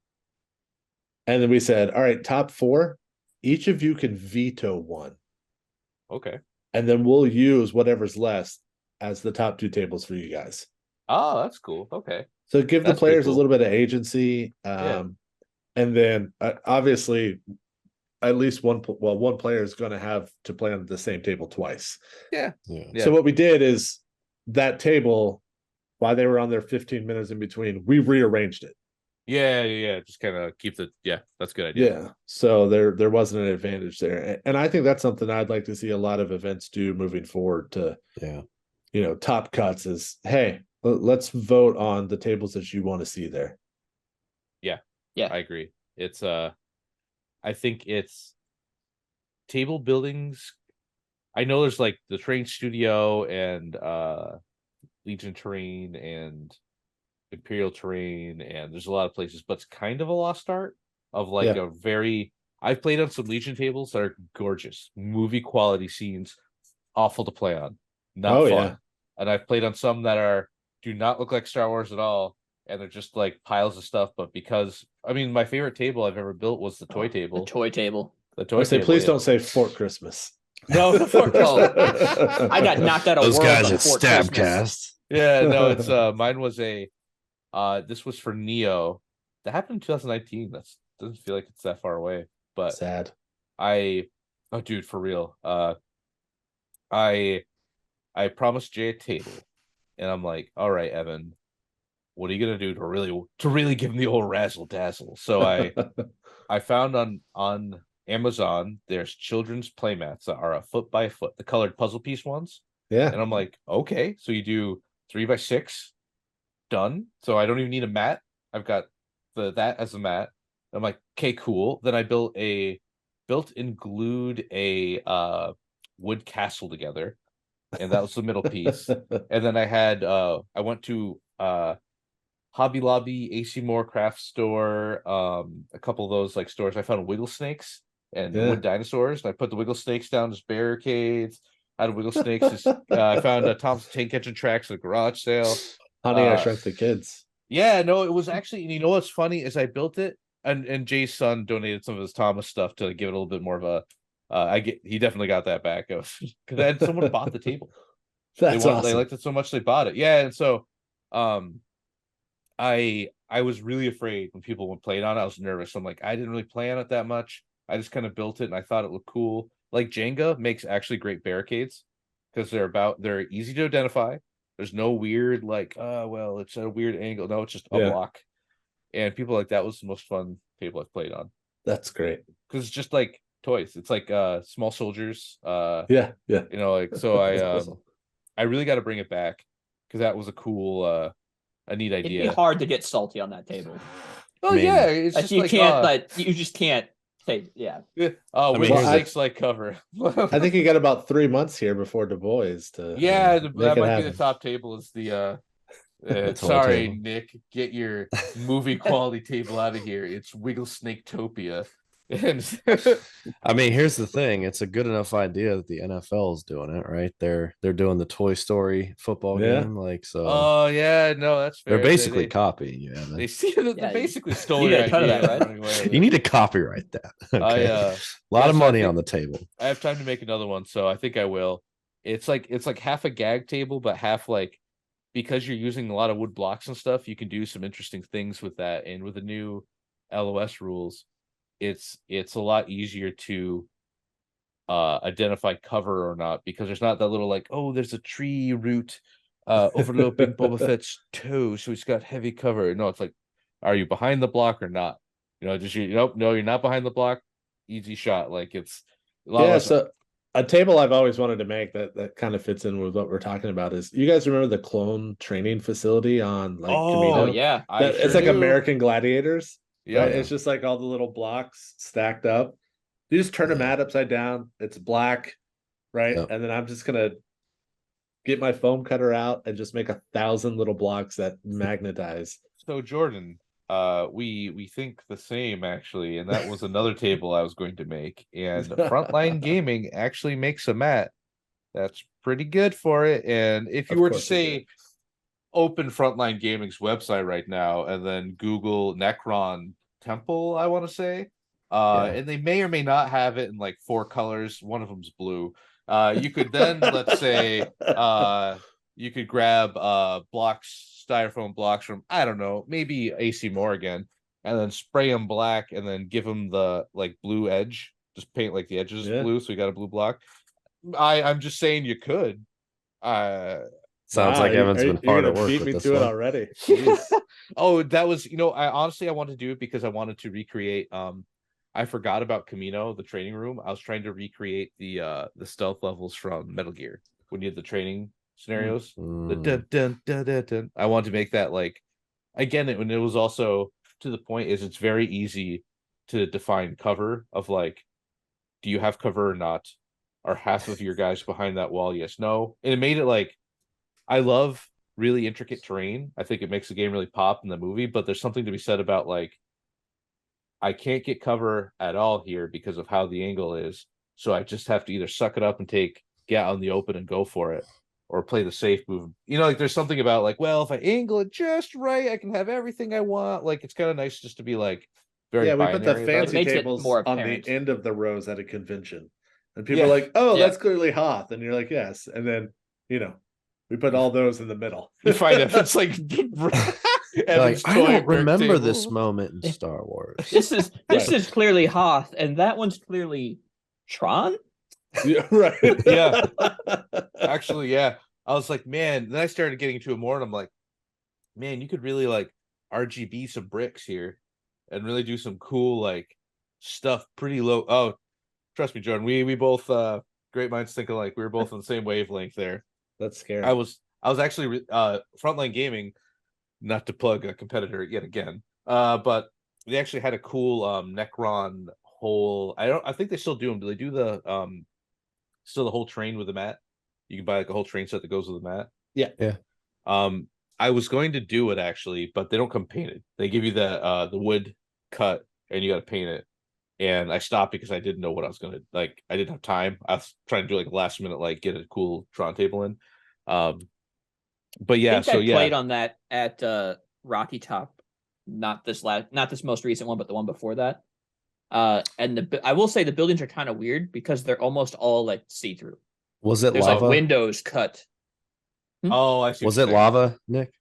S6: And then we said, all right, top 4, each of you can veto one.
S3: Okay.
S6: And then we'll use whatever's less as the top 2 tables for you guys.
S3: Oh, that's cool. Okay.
S6: So give the players a little bit of agency. And then obviously at least one player is going to have to play on the same table twice.
S3: Yeah.
S6: So what we did is that table, while they were on their 15 minutes in between, we rearranged it.
S3: Yeah. Just kind of keep that's a good idea.
S6: Yeah. So there wasn't an advantage there. And I think that's something I'd like to see a lot of events do moving forward to, top cuts is, hey, let's vote on the tables that you want to see there.
S3: Yeah, I agree. It's I think it's table buildings. I know there's like the Terrain Studio and Legion Terrain and Imperial Terrain, and there's a lot of places, but it's kind of a lost art of like I've played on some Legion tables that are gorgeous, movie quality scenes, awful to play on, not fun. And I've played on some that are do not look like Star Wars at all, and they're just like piles of stuff. But because my favorite table I've ever built was the toy table.
S4: The toy table.
S3: The toy table.
S6: Please don't say Fort Christmas.
S3: No, Fort Christmas.
S4: I got knocked out of
S5: Those
S4: Worlds
S5: guys
S4: on
S5: at
S4: Fort Christmas.
S5: Stabcast.
S3: Yeah, no, it's mine was a this was for Neo. That happened in 2019. That's doesn't feel like it's that far away. But
S6: sad.
S3: Oh dude, for real. I promised Jay a table, and I'm like, all right, Evan, what are you gonna do to really give him the old razzle dazzle? So I found on Amazon there's children's playmats that are a foot by foot, the colored puzzle piece ones.
S6: Yeah.
S3: And I'm like, okay, so you do 3x6, done. So I don't even need a mat. I've got that as a mat. I'm like, okay, cool. Then I built and glued a wood castle together, and that was the middle piece. And then I had I went to Hobby Lobby, AC Moore Craft Store, a couple of those like stores. I found wiggle snakes and wood dinosaurs, and I put the wiggle snakes down as barricades. I had wiggle snakes. I found Tom's Tank Engine tracks at a garage sale.
S6: Honey, I Shrunk the Kids.
S3: Yeah, no, it was actually. You know what's funny is I built it, and Jay's son donated some of his Thomas stuff to give it a little bit more of a. He definitely got that back because then someone bought the table.
S6: That's awesome.
S3: They liked it so much they bought it. Yeah, and so I was really afraid when people played on it. I was nervous. I'm like, I didn't really play on it that much. I just kind of built it and I thought it looked cool. Like Jenga makes actually great barricades because they're easy to identify. There's no weird like, well, it's at a weird angle. No, it's just a block. And people like that was the most fun table I've played on.
S6: That's great.
S3: Because it's just like toys. It's like small soldiers.
S6: Yeah.
S3: You know, like so
S6: Awesome.
S3: I really got to bring it back because that was a cool a neat idea.
S4: It'd be hard to get salty on that table.
S3: Oh yeah, it's just
S4: you can't like you just can't say
S3: Oh, wiggle snakes like cover.
S6: I think you got about 3 months here before Du Bois to
S3: that might be the top table. Is the sorry table. Nick, get your movie quality table out of here. It's Wiggle Snake Topia.
S5: I mean, here's the thing. It's a good enough idea that the NFL is doing it, right? They're doing the Toy Story football game, like so.
S3: Oh yeah, no, that's fair.
S5: They're basically copying you.
S3: They see that they basically stole your idea.
S4: That, right?
S5: You need to copyright that. Okay. A lot of money on the table.
S3: I have time to make another one, so I think I will. It's like half a gag table, but half like because you're using a lot of wood blocks and stuff, you can do some interesting things with that. And with the new LOS rules, it's a lot easier to identify cover or not because there's not that little like, oh, there's a tree root overlapping Boba Fett's toe, so he's got heavy cover. No, it's like, are you behind the block or not? You know, just no, you're not behind the block. Easy shot. Like it's a lot
S6: so a table I've always wanted to make that kind of fits in with what we're talking about is you guys remember the clone training facility on like Camino?
S4: Yeah,
S6: it's like American Gladiators.
S3: Yeah,
S6: right? It's just like all the little blocks stacked up. You just turn a mat upside down. It's black, right? And then I'm just gonna get my foam cutter out and just make 1,000 little blocks that magnetize.
S3: So Jordan, we think the same actually, and that was another table I was going to make. And Frontline Gaming actually makes a mat that's pretty good for it. And if you were to say open Frontline Gaming's website right now and then Google Necron Temple, I want to say, and they may or may not have it in like 4 colors. One of them's blue. You could then let's say you could grab styrofoam blocks from, I don't know, maybe AC Moore again, and then spray them black and then give them the like blue edge. Just paint like the edges blue, so you got a blue block. I'm just saying you could.
S5: Sounds like Evan's been hard at work with this one.
S6: It already.
S3: Oh, that was, I wanted to do it because I wanted to recreate. I forgot about Camino, the training room. I was trying to recreate the stealth levels from Metal Gear when you had the training scenarios. The dun, dun, dun, dun, dun. I wanted to make that like again. When it was also to the point is it's very easy to define cover of like, do you have cover or not? Are half of your guys behind that wall? Yes, no. And it made it like, I love really intricate terrain. I think it makes the game really pop in the movie, but there's something to be said about like, I can't get cover at all here because of how the angle is. So I just have to either suck it up and get out in the open and go for it. or play the safe move. You know, like there's something about like, well, if I angle it just right, I can have everything I want. Like it's kind of nice just to be like very
S6: Yeah, we put the
S3: binary about it.
S6: fancy
S4: makes it
S6: tables
S4: more
S6: on
S4: apparent.
S6: the end of the rows at a convention. And people
S3: Yeah.
S6: are like, oh,
S4: Yeah.
S6: that's clearly Hoth. And you're like, yes. And then, you know, we put all those in the middle.
S3: You find out it's like
S5: Like,
S3: Evan's
S5: I
S3: toy
S5: don't
S3: brick
S5: remember
S3: table.
S5: this moment in Star Wars.
S4: This is
S3: Right.
S4: clearly Hoth, and that one's clearly Tron.
S6: Yeah, right.
S3: Yeah. Actually, yeah. I was like, man, then I started getting into it more, and I'm like, man, you could really like RGB some bricks here and really do some cool like stuff pretty low. Oh, trust me, Jordan, we both great minds think alike. We were both on the same wavelength there.
S6: That's scary.
S3: I was actually Frontline Gaming, not to plug a competitor yet again, but they actually had a cool Necron whole. I think they still do them. Do they do the still the whole train with the mat? You can buy like a whole train set that goes with the mat.
S6: Yeah.
S3: I was going to do it actually, but they don't come painted. They give you the wood cut and you got to paint it. And I stopped because I didn't know what I was gonna like. I didn't have time. I was trying to do like last minute, like get a cool Tron table in. But yeah,
S4: I think
S3: so
S4: I
S3: yeah,
S4: played on that at Rocky Top, not this most recent one, but the one before that. And I will say the buildings are kind of weird because they're almost all like see through.
S5: Was it
S4: There's
S5: lava?
S4: like windows cut.
S3: Oh, I see.
S5: Was it lava, Nick?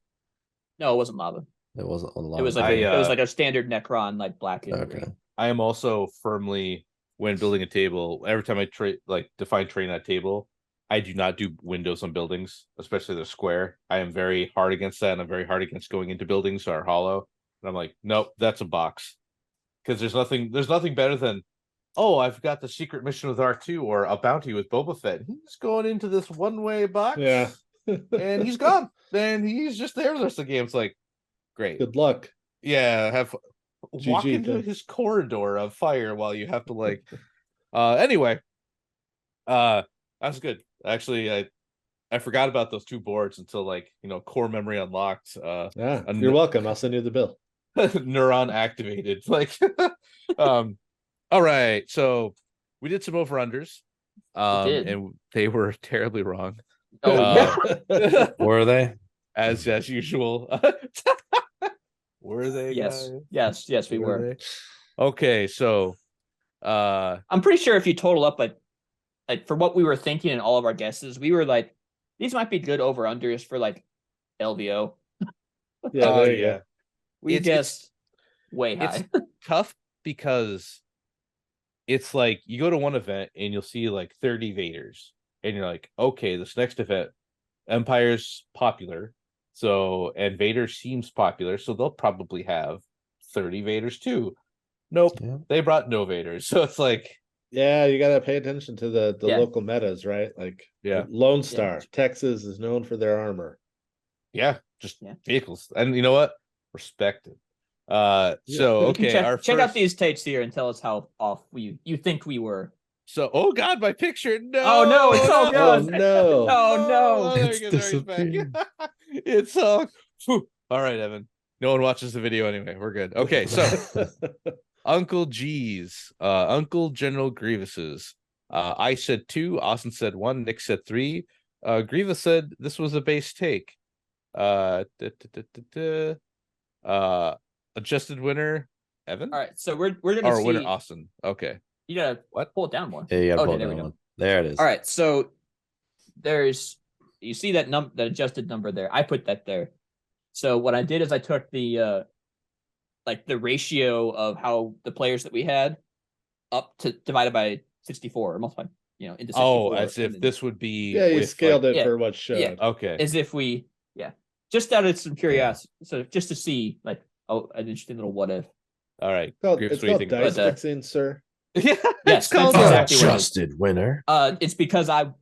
S4: No, it wasn't lava.
S5: It wasn't on lava.
S4: It was like it was like a standard Necron, like black and
S5: okay.
S4: green.
S3: I am also firmly, when building a table, every time I define train that table, I do not do windows on buildings, especially the square. I am very hard against that, and I'm very hard against going into buildings that are hollow. And I'm like, nope, that's a box. Because there's nothing better than, oh, I've got the secret mission with R2 or a bounty with Boba Fett. He's going into this one-way box.
S6: Yeah.
S3: And he's gone. Then he's just there the rest of the game. It's like, great.
S6: Good luck.
S3: Yeah, walk
S6: GG,
S3: into
S6: then.
S3: his corridor of fire while you have to like anyway. That's good. Actually, I forgot about those two boards until like, core memory unlocked.
S6: Yeah. You're welcome. I'll send you the bill.
S3: Neuron activated. Like all right. So we did some over-unders. And they were terribly wrong.
S4: Oh yeah.
S5: Were they?
S3: As usual. Were they?
S4: Yes.
S3: Guys?
S4: Yes, we were.
S3: They? Okay, so
S4: I'm pretty sure if you total up like for what we were thinking and all of our guesses, we were like, these might be good over unders for like LVO.
S6: Yeah, there you go.
S4: We
S3: It's-
S4: guessed way high.
S3: it's tough because it's like you go to one event and you'll see like 30 Vaders, and you're like, okay, this next event, Empire's popular, and Vader seems popular, so they'll probably have 30 Vaders too. Nope,
S5: Yeah.
S3: they brought no Vaders, so it's like,
S6: Yeah, you gotta pay attention to the
S4: Yeah.
S6: local metas, right? Like
S3: yeah,
S6: Lone Star, Texas is known for their armor.
S3: just
S4: Yeah.
S3: vehicles, and you know what? Respect it. So
S4: You can
S3: okay,
S4: check out these tapes here and tell us how off you think we were.
S3: So, oh god, my picture. No,
S4: Oh, no, it's all
S6: Oh
S4: gone.
S6: no.
S4: Oh no.
S3: there
S5: It's
S3: you go, there he's back.
S5: disappeared.
S3: It's all right, Evan. No one watches the video anyway. We're good. Okay, so Uncle G's, Uncle General Grievous's. I said 2, Austin said 1, Nick said 3. Grievous said this was a base take. Adjusted winner, Evan?
S4: All right, so we're gonna
S3: Or
S4: see.
S3: winner, Austin. Okay.
S4: You gotta
S3: What?
S4: pull it down more.
S5: Yeah, you gotta
S4: Okay,
S5: pull
S4: there
S5: that
S4: we go.
S5: one. There it is.
S4: All right, so you see that that adjusted number there. I put that there. So what I did is I took the like the ratio of how the players that we had up to divided by 64 or multiplied, into 64.
S3: Oh, as
S4: and
S3: if
S4: then-
S3: this would be.
S6: Yeah, you
S3: with,
S6: scaled
S3: like,
S6: it
S4: Yeah.
S6: for what's showed.
S4: Yeah.
S3: Okay.
S4: as if we just out of some curiosity, so just to see like an interesting little what if.
S3: All right.
S6: It's called,
S3: Grievous,
S6: it's
S3: what do you
S6: called
S3: think
S6: dice
S3: about
S6: mixing, sir.
S3: Yeah,
S4: Yes,
S3: it's called
S4: that's
S3: that.
S4: exactly what it is.
S5: Adjusted winner.
S4: It's because I'll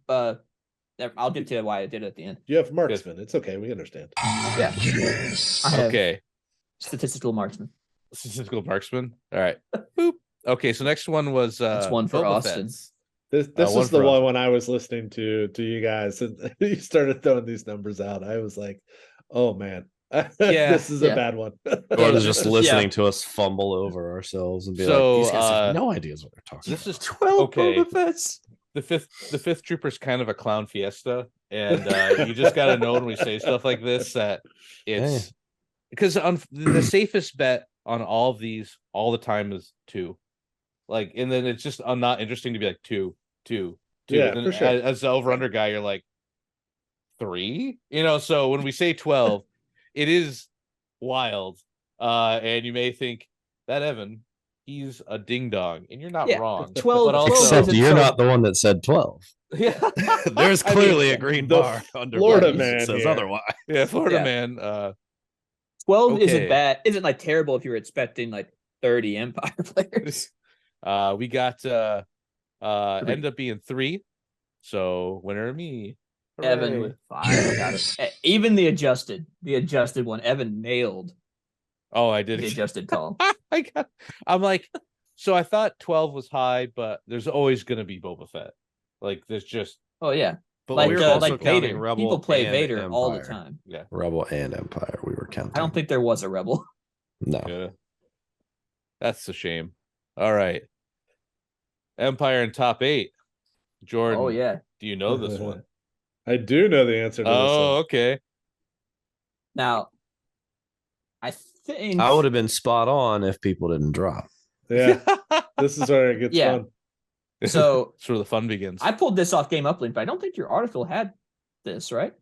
S4: get to why I did it at the end.
S6: You have marksman. It's okay. We understand.
S4: Yeah. I have
S3: Okay.
S4: statistical marksman.
S3: Statistical marksman. All right. Boop. Okay, so next one was
S4: That's one for
S3: Boba
S4: Austin.
S3: Fett's.
S6: This
S3: one
S6: is the
S3: for
S6: one
S3: us.
S6: when I was listening to you guys and you started throwing these numbers out. I was like, oh man, this is
S4: Yeah.
S6: a bad one.
S5: Gordon's just
S4: Yeah.
S5: listening to us fumble over ourselves and be
S3: So,
S5: like, these guys have no ideas what they're talking
S3: This is
S4: 12
S3: okay.
S4: Boba Fett's.
S3: the fifth trooper's kind of a clown fiesta, and you just got to know when we say stuff like this that it's because on the safest bet on all of these all the time is 2, like, and then it's just not interesting to be like 2.
S6: Yeah,
S3: Then
S6: for sure.
S3: as the over under guy, you're like 3, so when we say 12, it is wild, and you may think that Evan, he's a ding dong, and you're not wrong.
S4: 12,
S3: but also,
S5: Except you're not the one that said 12.
S3: Yeah,
S5: There's clearly a green bar under
S6: Florida
S5: Florida
S6: man
S5: says
S6: here.
S5: otherwise.
S3: Yeah, Florida
S4: Yeah.
S3: man.
S4: 12
S3: okay.
S4: isn't like terrible if you're expecting like 30 Empire players.
S3: We got
S4: 3.
S3: end up being 3. So winner me. Hooray.
S4: Evan with 5. Got it. Even the adjusted one, Evan nailed
S3: Oh, I did
S4: the adjusted call.
S3: I'm like, so I thought 12 was high, but there's always gonna be Boba Fett. Like there's just
S4: Oh yeah.
S5: But
S4: Like
S5: we were also
S4: like
S5: counting
S4: Vader.
S5: Rebel.
S4: People play
S5: and
S4: Vader
S5: Empire.
S4: all the time.
S3: Yeah.
S5: Rebel and Empire. We were counting.
S4: I don't think there was a Rebel.
S5: No.
S3: Yeah. That's a shame. All right. Empire in top 8. Jordan.
S4: Oh yeah.
S3: Do you know this one?
S6: I do know the answer to this one.
S3: Oh, okay.
S4: Now, I think
S5: I would have been spot on if people didn't drop.
S6: Yeah, this is where it gets
S4: Yeah.
S6: fun.
S4: So
S3: That's where the fun begins.
S4: I pulled this off Game Uplink, but I don't think your article had this, right?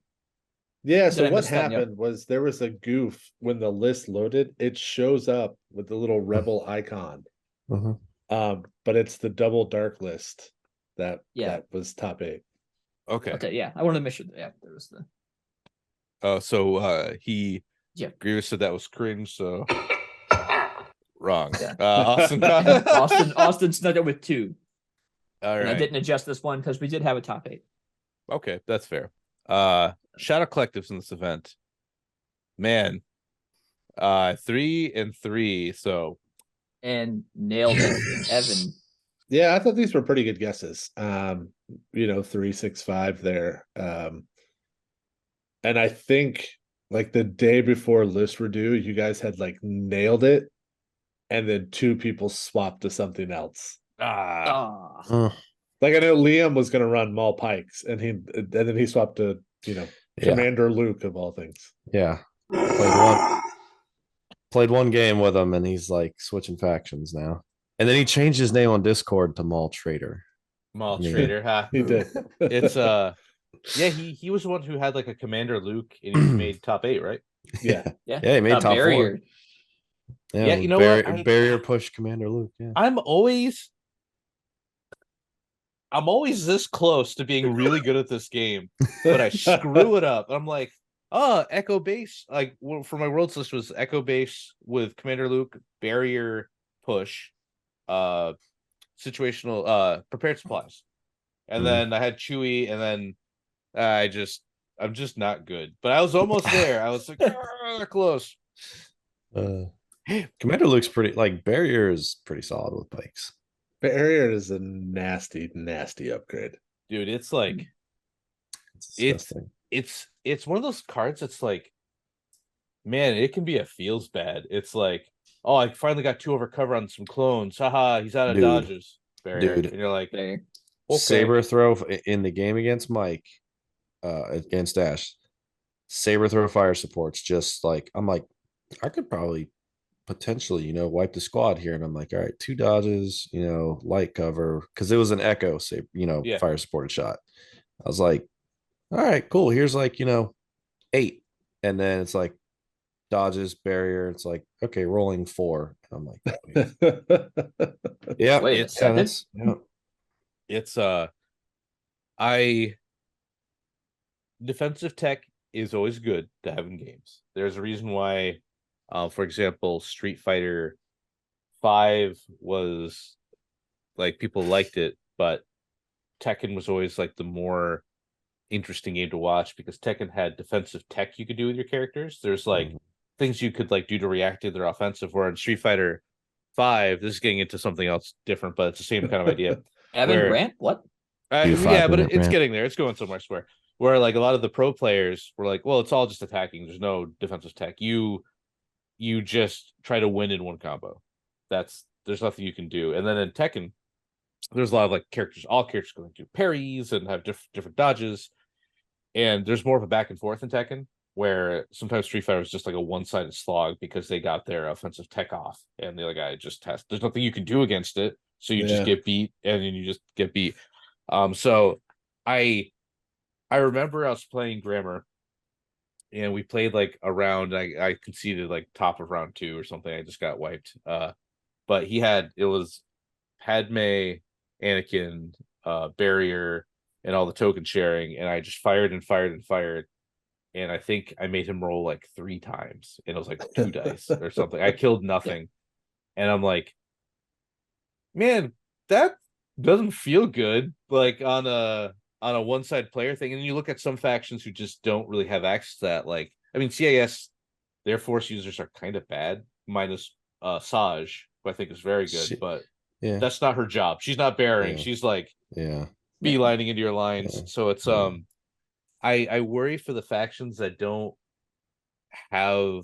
S6: Yeah,
S4: Did
S6: so
S4: I
S6: what
S4: miss that in the-
S6: happened was there was a goof when the list loaded. It shows up with the little rebel icon. But it's the double dark list that was top 8.
S3: Okay.
S4: Okay, yeah. I wanted to make sure that there was the
S3: So he
S4: Yeah.
S3: Grievous said that was cringe, so wrong.
S4: Yeah.
S3: Austin got
S4: Austin snuck it with 2.
S3: all
S4: And I
S3: right.
S4: didn't adjust this one because we did have a top 8.
S3: Okay, that's fair. Shadow Collectives in this event. Man. 3 and 3. So
S4: And nailed it. Evan.
S6: Yeah, I thought these were pretty good guesses. 3, 6, 5 there. And I think like the day before list redo, you guys had like nailed it, and then 2 people swapped to something else.
S4: Ah.
S6: Like I know Liam was going to run Maul Pikes, and then he swapped to Commander Luke of all things.
S5: Yeah. Played one game with him, and he's like switching factions now. And then he changed his name on Discord to Maul Trader.
S3: Maul Trader, huh?
S6: He did.
S3: It's yeah, he was the one who had like a Commander Luke, and he made top 8, right?
S6: Yeah.
S4: Yeah.
S5: Yeah, he made top
S4: barrier.
S5: 4.
S3: Yeah, you know what?
S5: Barrier push Commander Luke. Yeah.
S3: I'm always this close to being really good at this game, but I screw it up. I'm like, Echo Base. Like for my worlds list was Echo Base with Commander Luke, Barrier push, situational, prepared supplies, and then I had Chewie, and then I'm just not good. But I was almost there. I was like, close.
S5: Commander Luke's pretty like Barrier is pretty solid with pikes.
S6: Barrier is a nasty, nasty upgrade.
S3: Dude, it's like it's one of those cards that's like, man, it can be a feels bad. It's like, oh, I finally got 2 over cover on some clones. Haha, he's out of dodges. Barrier.
S5: Dude.
S3: And you're like,
S4: Barrier.
S3: okay.
S5: Saber throw in the game against Mike, against Ash. Saber throw fire supports just like I'm like, I could probably potentially, wipe the squad here. And I'm like, all right, 2 dodges, light cover, because it was an echo, say, fire supported shot. I was like, all right, cool. Here's like, 8. And then it's like dodges, barrier. It's like, okay, rolling 4. And I'm like, yeah,
S4: Wait a second.
S3: It's defensive tech is always good to have in games. There's a reason why, for example, Street Fighter 5 was like people liked it, but Tekken was always like the more interesting game to watch because Tekken had defensive tech you could do with your characters. There's like things you could like do to react to their offensive. Where in Street Fighter 5, this is getting into something else different, but it's the same kind of idea.
S4: Evan Grant? What?
S3: Yeah, but it's getting there. It's going somewhere, I swear. Where like a lot of the pro players were like, well, it's all just attacking. There's no defensive tech. You just try to win in one combo. There's nothing you can do. And then in Tekken, there's a lot of like characters, all characters going to do parries and have different dodges, and there's more of a back and forth in Tekken, where sometimes Street Fighter is just like a one-sided slog because they got their offensive tech off and the other guy just has, there's nothing you can do against it, so you just get beat, and then you just get beat. So I remember I was playing Grammar, and we played like a round. I conceded like top of round 2 or something. I just got wiped. But it was Padme, Anakin, Barrier, and all the token sharing, and I just fired and fired and fired. And I think I made him roll like 3 times, and it was like 2 dice or something. I killed nothing. And I'm like, man, that doesn't feel good, like on a one-side player thing. And you look at some factions who just don't really have access to that. Like, I mean, CIS, their force users are kind of bad, minus Saj, who I think is very good, but that's not her job. She's not bearing. She's like beelining into your lines. So it's I worry for the factions that don't have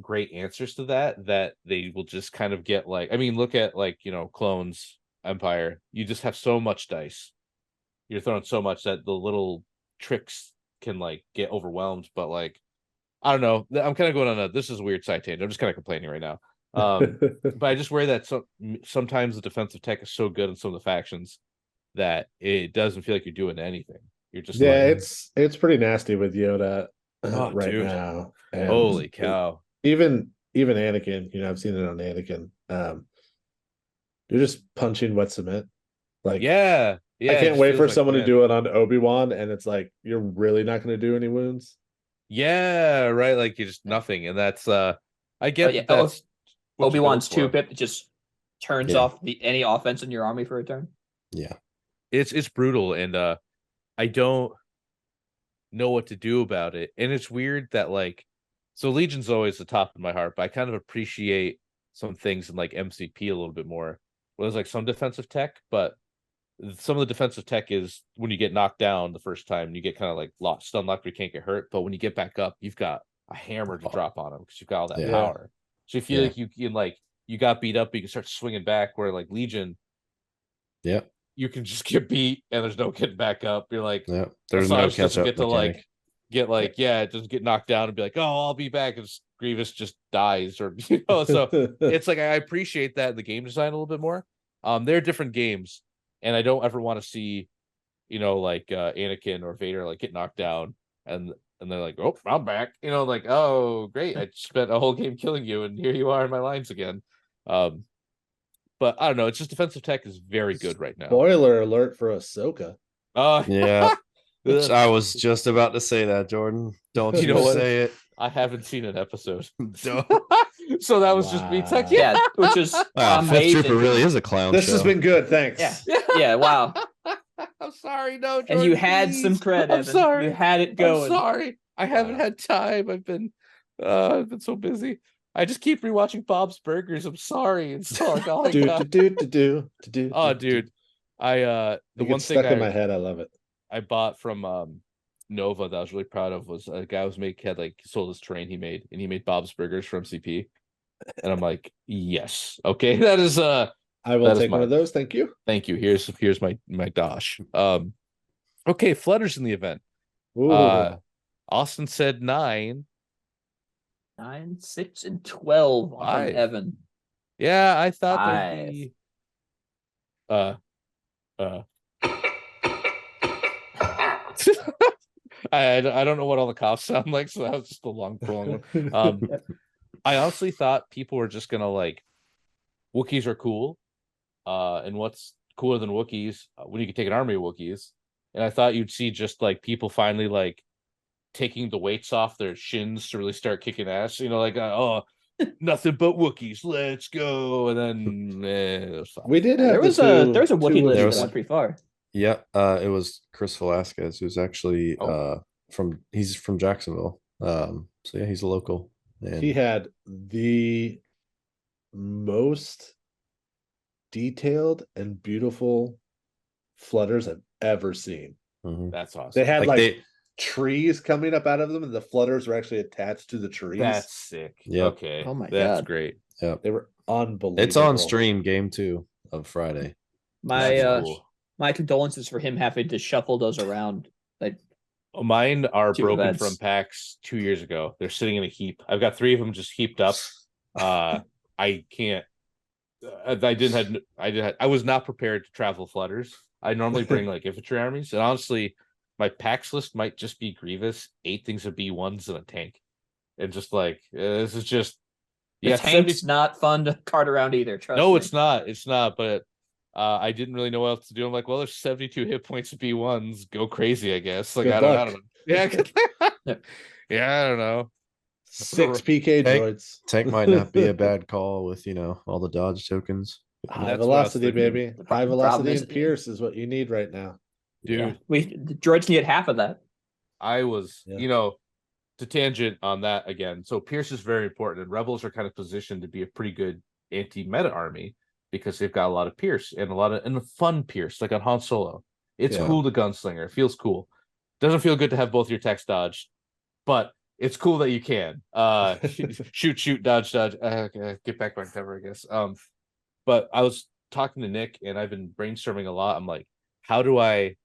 S3: great answers to that they will just kind of get like, I mean, look at like, Clones Empire. You just have so much dice. You're throwing so much that the little tricks can like get overwhelmed. But like, I don't know. I'm kind of going on this is a weird side tangent. I'm just kind of complaining right now. But I just worry that sometimes the defensive tech is so good in some of the factions that it doesn't feel like you're doing anything. You're just
S6: it's pretty nasty with Yoda right now. And
S3: holy cow!
S6: Even Anakin, I've seen it on Anakin. You're just punching wet cement. Like
S3: I
S6: can't wait for someone to do it on Obi-Wan, and it's like you're really not going to do any wounds.
S3: Yeah, right. Like you're just nothing, and that's I get that's
S4: Obi-Wan's 2-pip that just turns off any offense in your army for a turn.
S5: Yeah,
S3: it's brutal, and I don't know what to do about it. And it's weird that like, so Legion's always the top of my heart, but I kind of appreciate some things in like MCP a little bit more. Well, there's like some defensive tech, but some of the defensive tech is when you get knocked down the first time, you get kind of like stun locked, where you can't get hurt. But when you get back up, you've got a hammer to drop on them because you've got all that power. So you feel like you can like, you got beat up, but you can start swinging back. Where like Legion, you can just get beat and there's no getting back up. You're like,
S5: there's no catch up.
S3: Get to like, it doesn't get knocked down and be like, oh, I'll be back. And Grievous just dies, or So it's like I appreciate that in the game design a little bit more. They're different games, and I don't ever want to see, like Anakin or Vader like get knocked down and they're like, oh, I'm back. Like, oh, great, I spent a whole game killing you, and here you are in my lines again. But I don't know. It's just defensive tech is very good right now.
S6: Spoiler alert for Ahsoka.
S5: Yeah. I was just about to say that, Jordan. Don't you say it.
S3: I haven't seen an episode. So that was just me tech.
S4: Yeah, which is
S5: Fifth Trooper really is a clown
S6: This
S5: show.
S6: has been good. Thanks.
S4: Yeah, wow.
S3: I'm sorry, no, Jordan,
S4: and you had
S3: please.
S4: some credit.
S3: I'm sorry.
S4: You had it going.
S3: I'm sorry. I haven't had time. I've been so busy. I just keep rewatching Bob's Burgers. I'm sorry. It's all like, oh, dude. The one thing
S6: stuck in my head. I love it.
S3: I bought from Nova that I was really proud of was a guy who's sold his terrain he made Bob's Burgers from CP. And I'm like, yes. Okay. That is
S6: I will take one of those. Thank you.
S3: Thank you. Here's my dosh. Okay, Flutters in the event. Austin said 9.
S4: 9, 6, and 12 on Evan.
S3: Yeah, I thought that'd be I don't know what all the coughs sound like, so that was just a long prolonged one. I honestly thought people were just gonna like, Wookiees are cool, and what's cooler than Wookiees when you can take an army of Wookiees? And I thought you'd see just like people finally like taking the weights off their shins to really start kicking ass. Nothing but Wookiees, let's go. And then
S6: we did have
S4: there's a Wookiee list that went pretty far.
S5: Yeah, it was Chris Velasquez, who's actually he's from Jacksonville. So yeah, he's a local. And
S6: he had the most detailed and beautiful flutters I've ever seen.
S3: That's awesome.
S6: They had trees coming up out of them, and the flutters were actually attached to the trees.
S3: That's sick.
S5: Yeah.
S3: Okay.
S4: Oh my
S3: That's
S4: God.
S3: great.
S5: Yeah,
S6: they were unbelievable.
S5: It's on stream game 2. of Friday.
S4: My condolences for him having to shuffle those around. Like
S3: mine are
S4: two
S3: broken
S4: events.
S3: from packs 2 years ago. They're sitting in a heap. I've got 3 of them just heaped up. I can't. I was not prepared to travel flutters. I normally bring like infantry armies, and honestly, my packs list might just be Grievous, 8 things of B1s, and a tank, and just like this is just.
S4: The tank's not fun to cart around either. Trust me.
S3: It's not. It's not. But I didn't really know what else to do. I'm like, well, there's 72 hit points of B1s. Go crazy, I guess. Like I don't know. Yeah, yeah, I don't know.
S6: 6 PK droids.
S5: Tank might not be a bad call with all the dodge tokens.
S6: High velocity, baby. High velocity and Pierce is what you need right now.
S3: Dude,
S4: the droids need half of that.
S3: I was, to tangent on that again. So Pierce is very important, and Rebels are kind of positioned to be a pretty good anti-meta army because they've got a lot of Pierce and a fun Pierce, like on Han Solo. It's cool to gunslinger. It feels cool. Doesn't feel good to have both your techs dodged, but it's cool that you can shoot, dodge. Get back my cover, I guess. But I was talking to Nick, and I've been brainstorming a lot. I'm like, how do I?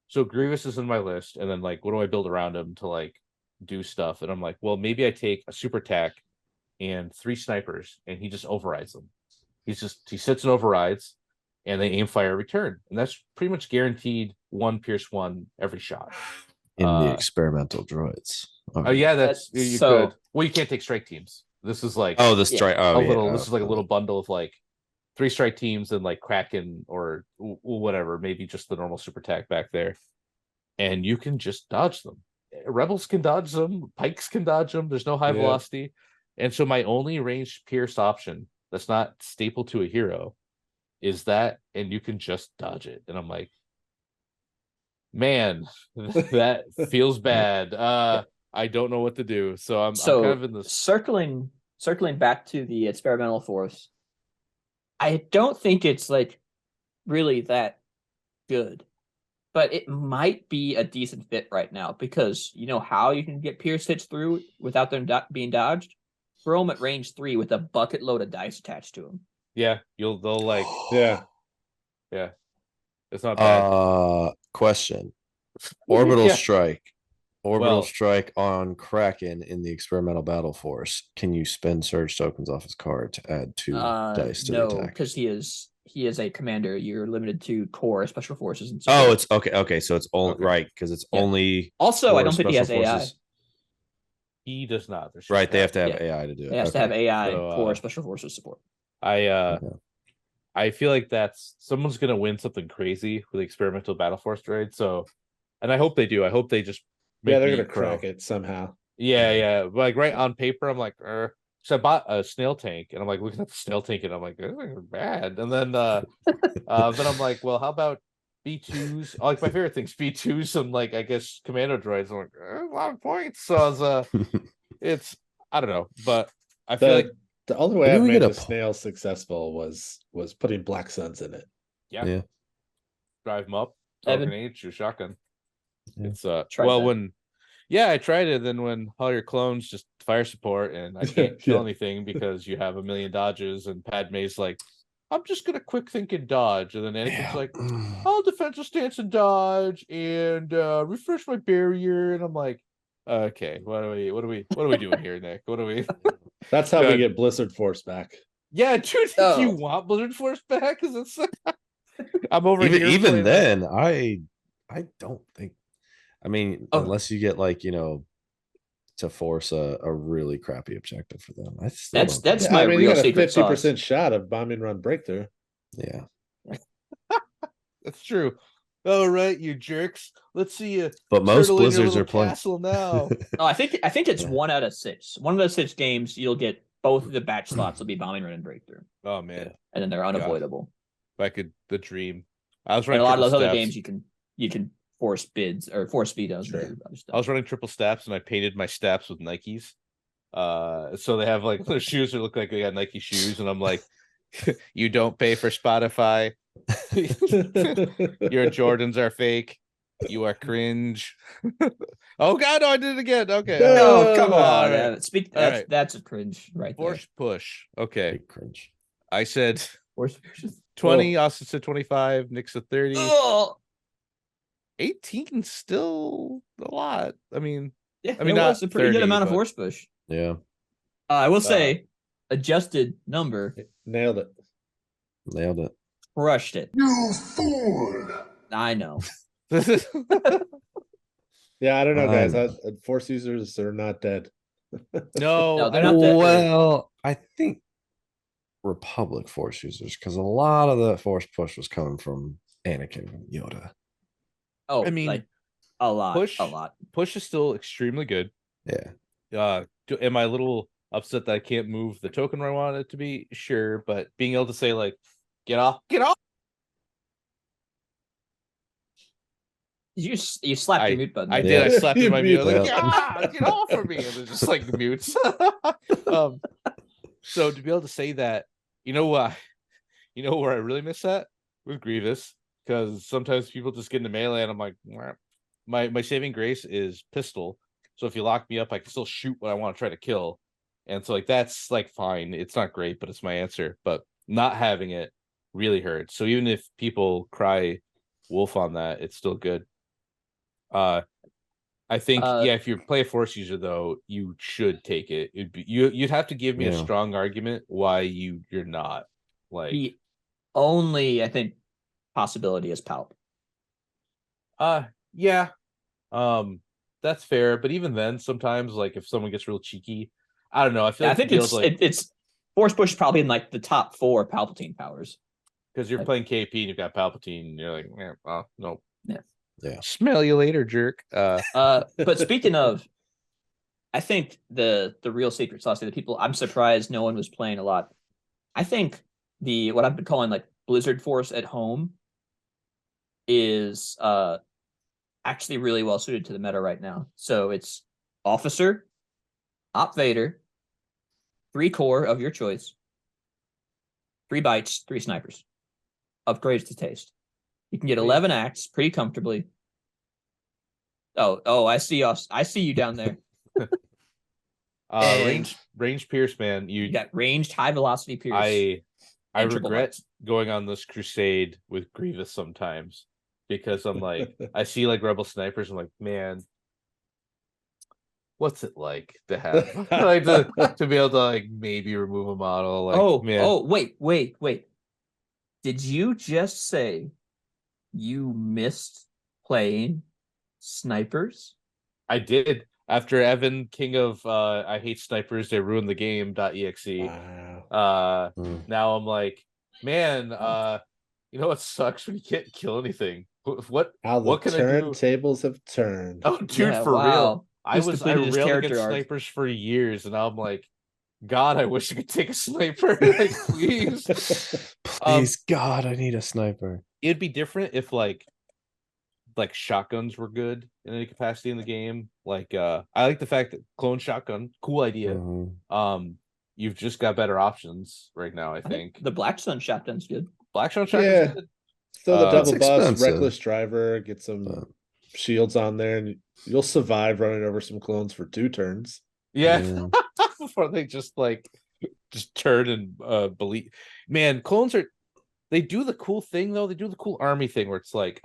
S3: So Grievous is in my list, and then like, what do I build around him to like do stuff? And I'm like, well, maybe I take a super tack and 3 snipers, and he just overrides them. He sits and overrides, and they aim, fire, return, and that's pretty much guaranteed 1 Pierce 1 every shot.
S5: In the experimental droids.
S3: Oh yeah, that's you could. Well, you can't take strike teams. This is like
S5: the strike.
S3: This is like a little bundle of like 3 strike teams and like Kraken or whatever, maybe just the normal super tack back there, and you can just dodge them. Rebels can dodge them. Pikes can dodge them. There's no high velocity, and so my only ranged Pierce option that's not staple to a hero is that, and you can just dodge it. And I'm like, man, that feels bad. I don't know what to do. So I'm kind of in this
S4: circling back to the experimental force. I don't think it's like really that good, but it might be a decent fit right now because you know how you can get Pierce hits through without them being dodged? Throw them at range 3 with a bucket load of dice attached to them.
S3: Yeah, they'll like
S6: yeah.
S3: It's not bad.
S5: Question. Orbital strike on Kraken in the experimental battle force. Can you spend surge tokens off his card to add 2 dice to the attack?
S4: No, because he is a commander. You're limited to core special forces and
S5: support. Oh, it's okay. So it's only right because it's only.
S4: Also, I don't think he has AI.
S3: He does not.
S5: Right, they have to have AI to do it.
S4: He has to have AI core special forces support.
S3: I feel like someone's gonna win something crazy with the experimental battle force droid. So, and I hope they do. I hope they just
S6: they're gonna crack it somehow.
S3: Yeah. Like right on paper, I'm like, so I bought a snail tank, and I'm like looking at the snail tank, and I'm like, this is bad. And then, then I'm like, well, how about B2s? Like my favorite things, B2s, and like I guess commando droids. I'm like, a lot of points. So I was, it's I don't know, but I feel like
S6: the only way I made the snail successful was putting Black Suns in it.
S3: Yeah. Drive them up, grenade, shoot shotgun.
S5: Yeah.
S3: It's I tried it. Then when all your clones just fire support, and I can't kill anything because you have a million dodges, and Padme's like, I'm just gonna quick think and dodge, and then Anakin's like, I'll defensive stance and dodge and refresh my barrier, and I'm like, okay, what are we doing here, Nick? What are we?
S6: That's how we get Blizzard Force back.
S3: Yeah, dude, you want Blizzard Force back? Because it's I'm over
S5: even then. I don't think. I mean, unless you get like to force a really crappy objective for them.
S4: That's my real secret sauce.
S6: You got a 50% shot of bombing run breakthrough.
S5: Yeah,
S3: that's true. All right, you jerks. Let's see you.
S5: But most Blizzards are playing
S3: now.
S4: No, I think it's 1 out of 6. One of those 6 games, you'll get both of the batch slots will be bombing run and breakthrough.
S3: Oh man,
S4: and then they're unavoidable.
S3: If I could, the dream. I was running
S4: a lot of those other games. You can force bids or force speedos.
S3: Sure. I was running triple steps, and I painted my steps with Nikes. So they have like their shoes that look like they got Nike shoes, and I'm like, you don't pay for Spotify. Your Jordans are fake. You are cringe. Oh God, no, I did it again. Okay.
S4: No, come on.
S3: Right.
S4: That's a cringe right there.
S3: Force push. Okay.
S5: Big cringe.
S3: I said
S4: force push.
S3: 20. Austin said 25. Nick said 30.
S4: Oh,
S3: 18 still a lot. I mean,
S4: yeah,
S3: I mean,
S4: that
S3: not
S4: was a pretty
S3: 30,
S4: good amount of
S3: but-
S4: force push.
S5: Yeah.
S4: I will say, adjusted number
S6: Nailed it.
S5: Nailed it.
S4: crushed it.
S7: You fool!
S4: I know.
S6: Yeah, I don't know, guys.
S5: Um,
S6: Force users are not dead.
S3: No,
S4: No, they're
S3: I
S4: not
S3: don't
S4: that
S3: think-
S4: great.
S5: Well, I think Republic Force users, because a lot of the Force push was coming from Anakin and Yoda.
S4: Oh,
S3: I mean,
S4: like a lot,
S3: push-
S4: a lot.
S3: Push is still extremely good.
S5: Yeah.
S3: Am I a little upset that I can't move the token where I want it to be? Sure, but being able to say like, get off.
S4: You slapped your mute button.
S3: I
S4: there.
S3: did. I slapped in my mute. I was like,
S5: Yeah.
S3: get off of me. And it just like mutes. So to be able to say that, you know where I really miss that? With Grievous. Because sometimes people just get into melee and I'm like, "Mwah." My saving grace is pistol. So if you lock me up, I can still shoot what I want to try to kill. And so like that's like fine. It's not great, but it's my answer. But not having it really hurts. So even if people cry wolf on that, it's still good. I think if you play a force user though, you should take it. You'd have to give me a strong argument why you're not like
S4: The only I think possibility is palp.
S3: Yeah. That's fair, but even then sometimes like if someone gets real cheeky, I don't know. I feel like
S4: I think it's force push probably in like the top 4 Palpatine powers.
S3: Because you're playing KP and you've got Palpatine, and you're like, no.
S5: Yeah.
S3: Smell you later, jerk.
S4: But speaking of, I think the real secret sauce, the people I'm surprised no one was playing a lot. I think what I've been calling like Blizzard Force at home is actually really well suited to the meta right now. So it's Officer, Op Vader, 3 core of your choice, 3 bites, 3 snipers. Upgrades to taste. You can get 11 acts pretty comfortably. Oh, I see us. I see you down there.
S3: Range Pierce, man.
S4: You got ranged high velocity Pierce.
S3: I regret going on this crusade with Grievous sometimes because I'm like, I see like Rebel snipers. I'm like, man, what's it like to have like to be able to like maybe remove a model? Like,
S4: wait. Did you just say you missed playing snipers?
S3: I did. After Evan, king of I hate snipers, they ruined the game.exe.
S6: Wow.
S3: Now I'm like, man, you know what sucks when you can't kill anything? What can I do?
S6: Tables have turned.
S3: Oh, dude, for real. I
S4: He's
S3: railed
S4: depleted his
S3: against
S4: character arc.
S3: snipers for years, and now I'm like, God, I wish I could take a sniper. Like, please.
S5: Please, God, I need a sniper.
S3: It'd be different if like shotguns were good in any capacity in the game. Like I like the fact that clone shotgun, cool idea.
S5: Mhm.
S3: You've just got better options right now, I think.
S4: The Black Sun shotgun's good.
S3: Black shotgun's good.
S6: So the double
S5: It's
S6: bust,
S5: expensive.
S6: reckless driver, get some shields on there, and you'll survive running over some clones for 2 turns.
S3: Yeah. Before they just turn and believe. Man, clones they do the cool thing though. They do the cool army thing where it's like,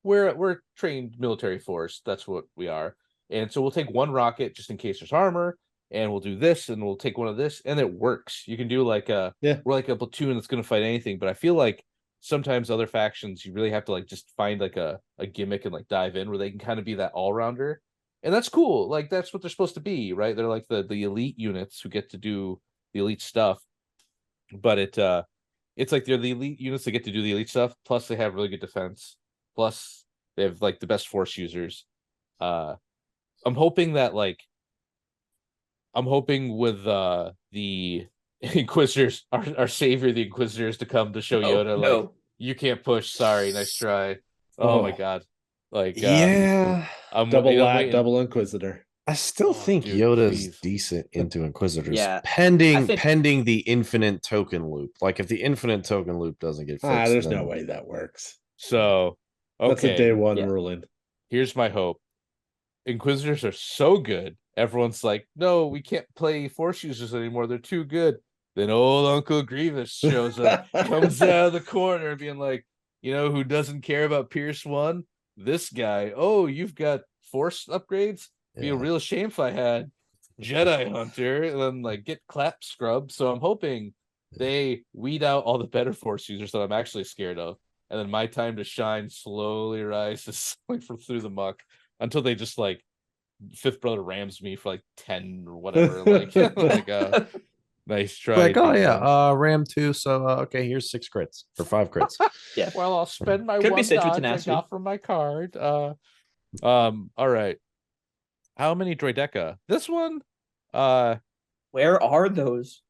S3: we're trained military force. That's what we are. And so we'll take 1 rocket just in case there's armor, and we'll do this, and we'll take 1 of this, and it works. You can do like we're like a platoon that's gonna fight anything, but I feel like sometimes other factions you really have to like just find like a gimmick and like dive in where they can kind of be that all-rounder. And that's cool. Like that's what they're supposed to be, right? They're like the elite units who get to do the elite stuff. But it's like they're the elite units that get to do the elite stuff, plus they have really good defense, plus they have like the best force users. I'm hoping with the Inquisitors, our savior, the Inquisitors, to come to show Yoda like you can't push. Sorry, nice try. Oh my god. Like I'm
S6: double Inquisitor.
S5: I still think
S3: dude,
S5: Yoda's decent into Inquisitors.
S4: Yeah,
S5: pending the infinite token loop. Like if the infinite token loop doesn't get fixed,
S6: There's no way that works.
S3: So okay.
S6: That's a day 1 ruling.
S3: Here's my hope. Inquisitors are so good. Everyone's like, no, we can't play force users anymore. They're too good. Then old Uncle Grievous shows up, comes out of the corner, being like, you know who doesn't care about Pierce 1? This guy. Oh, you've got Force upgrades? Be a real shame if I had Jedi Hunter, and then like get clap scrub. So I'm hoping they weed out all the better Force users that I'm actually scared of. And then my time to shine slowly rises like from through the muck until they just like Fifth Brother rams me for like 10 or whatever. Like, like nice try.
S5: Like, oh
S3: Team
S5: yeah,
S3: One.
S5: Ram 2. So okay, here's 6 crits or 5 crits.
S4: Yeah.
S3: Well, I'll spend my
S4: Could be
S3: one
S4: Citrus
S3: dodge I
S4: tenacity.
S3: got from my card. All right. How many Droideca? This one?
S4: Where are those?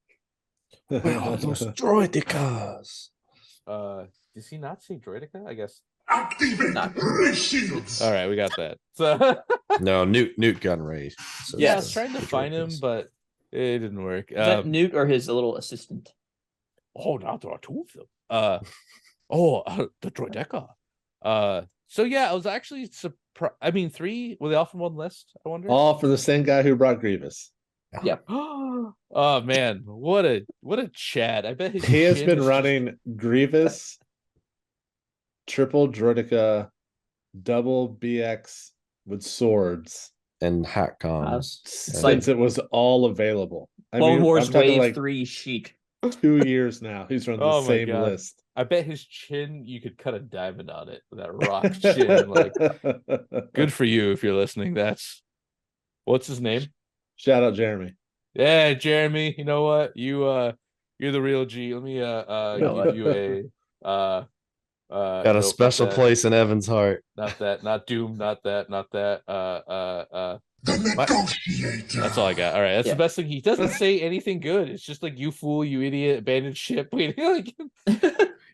S5: Where are those droidicas?
S3: Does he not say Droideca? I guess.
S4: Not.
S3: All right, we got that. So
S5: No, Newt gun raid. So
S3: yeah, I
S5: it's
S3: was trying to find him,
S5: Droidicas.
S3: but it didn't work.
S4: Is that Newt or his little assistant?
S3: Oh, now there are 2 of them. The Droideca. So yeah, I was actually surprised. I mean, 3 were they all from one list? I wonder.
S6: All for the same guy who brought Grievous.
S4: Yeah.
S3: Oh man, what a Chad! I bet
S6: He has
S3: chin
S6: been
S3: is
S6: running Grievous, triple Droideca, double BX with swords
S5: And hat comms.
S6: since it was all available. I
S4: Clone
S6: mean,
S4: Wars
S6: I'm talking
S4: Wave
S6: like
S4: 3 chic.
S6: 2 years now. He's run the
S3: Oh my
S6: same
S3: God.
S6: list.
S3: I bet his chin, you could cut a diamond on it with that rock chin. Like, good for you if you're listening. That's what's his name?
S6: Shout out Jeremy.
S3: Yeah, Jeremy. You know what? You're the real G. Let me give you a
S5: Got a
S3: nope,
S5: special
S3: not that,
S5: place in Evan's heart.
S3: Not that, not Doom, not that. That's all I got. All right, that's the best thing. He doesn't say anything good. It's just like, you fool, you idiot, abandoned ship. Like,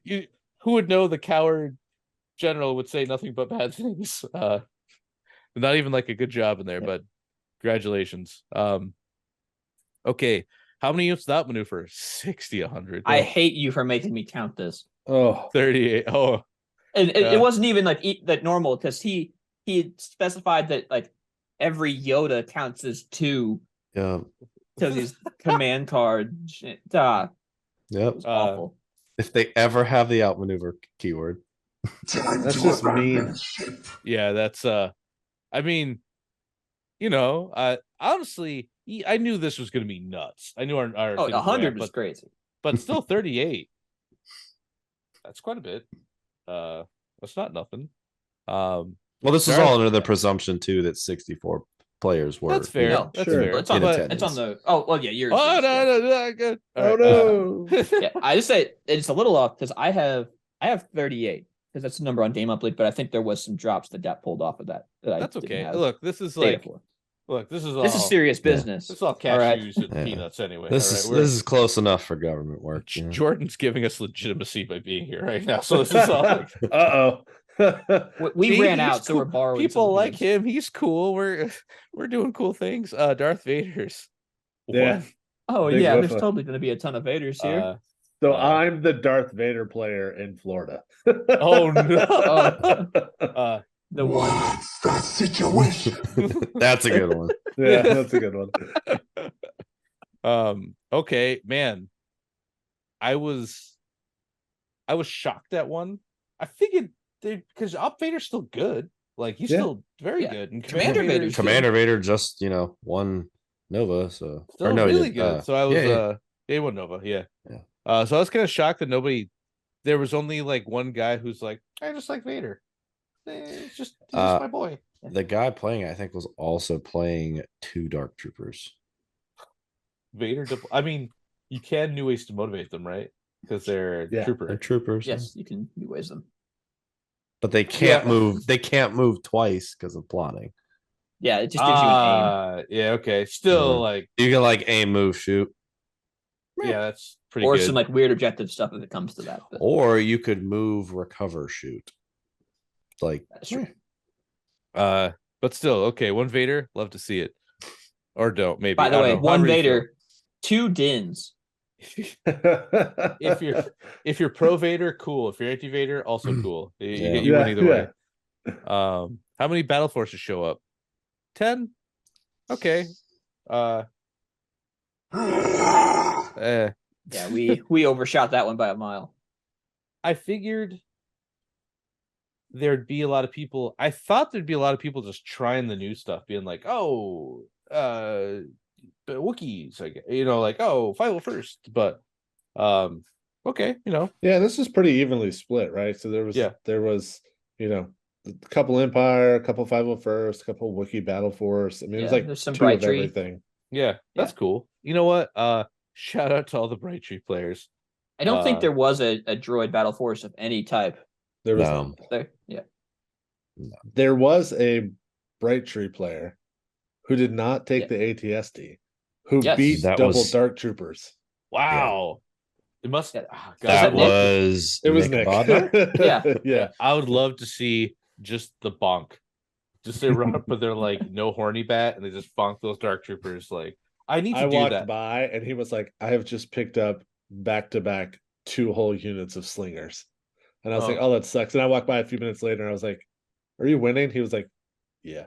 S3: you, who would know the coward general would say nothing but bad things. Not even like a good job in there, but congratulations. Okay, how many units that maneuver? 60, 100.
S4: I hate you for making me count this.
S6: Oh,
S3: 38. Oh,
S4: And it wasn't even like that normal, because he specified that like every Yoda counts as 2
S5: Yeah.
S4: because he's command card. Shit. It
S5: Yep.
S4: was awful.
S5: If they ever have the outmaneuver keyword.
S6: that's just mean.
S3: yeah, that's I mean, honestly, I knew this was going to be nuts. I knew our
S4: 100 was crazy,
S3: but still 38. That's quite a bit. That's not nothing.
S5: Well, this is all under the presumption too that 64 players were.
S3: That's fair.
S6: No,
S3: That's
S6: sure.
S3: fair.
S4: It's on the. Oh well, yeah, yours.
S3: Oh
S4: is, yeah.
S3: no, good.
S6: Oh no.
S4: Yeah, I just say it's a little off because I have 38 because that's the number on Game Upload, but I think there was some drops that got pulled off of that.
S3: That's okay. Look, this is like, this is
S4: serious business.
S3: This is all cashews and peanuts anyway.
S5: This is close enough for government work.
S3: Jordan's giving us legitimacy by being here right now, so this is all. Like,
S4: we ran out, so
S3: cool.
S4: we're borrowing.
S3: People like him. He's cool. We're doing cool things. Darth Vader's.
S6: Yeah.
S3: One.
S4: Oh
S6: Big
S4: yeah,
S6: whiff
S4: there's totally going to be a ton of Vaders here.
S6: So I'm the Darth Vader player in Florida.
S3: Oh no.
S4: The one.
S7: What's the situation?
S5: That's a good one.
S6: Yeah, that's a good one.
S3: Okay, man. I was shocked at one. I figured because Op Vader's still good. Like, he's still very good. And
S4: Commander
S5: Vader just, won Nova, so
S3: still really good. So I was he won Nova, yeah. So I was kind of shocked that there was only like one guy who's like, I just like Vader. He's just my boy.
S5: The guy playing, I think, was also playing 2 Dark Troopers.
S3: Vader. I mean, you can new ways to motivate them, right? Because they're troopers.
S5: They're troopers.
S4: Yes, you can new ways them.
S5: But they can't move. They can't move twice because of plotting.
S4: Yeah, it just gives you an aim.
S3: Yeah, okay. Still, like,
S5: you can like aim, move, shoot.
S3: Yeah, that's pretty
S4: or
S3: good.
S4: some like weird objective stuff if it comes to that. But...
S5: Or you could move, recover, shoot. Like
S4: that's true.
S3: But still, okay. One Vader, love to see it. Or don't, maybe.
S4: By the way, one Vader, 2 Dins.
S3: if you're pro Vader, cool. If you're anti Vader, also cool. You win either way. How many battle forces show up? 10. Okay.
S4: Yeah, we overshot that one by a mile.
S3: I figured there'd be a lot of people. I thought there'd be a lot of people just trying the new stuff, being like, "Oh, Wookiees," like like, "Oh, 501st," but okay,
S6: Yeah, this is pretty evenly split, right? So there was a couple Empire, a couple 501st, a couple Wookiee Battle Force. I mean, it was like
S4: there's some
S6: two of
S4: Bright Tree.
S6: everything.
S3: Yeah, that's cool. You know what? Shout out to all the Bright Tree players.
S4: I don't think there was a droid battle force of any type.
S6: There was there was a Bright Tree player who did not take the ATSD, who beat double Dark Troopers.
S3: Wow. It must.
S5: It was
S6: Nick.
S4: Yeah.
S3: I would love to see just the bonk. Just they run up with their like no horny bat and they just bonk those Dark Troopers. Like I walked
S6: by and he was like, I have just picked up back to back 2 whole units of slingers. And I was like, oh, that sucks. And I walked by a few minutes later and I was like, are you winning? He was like, yeah.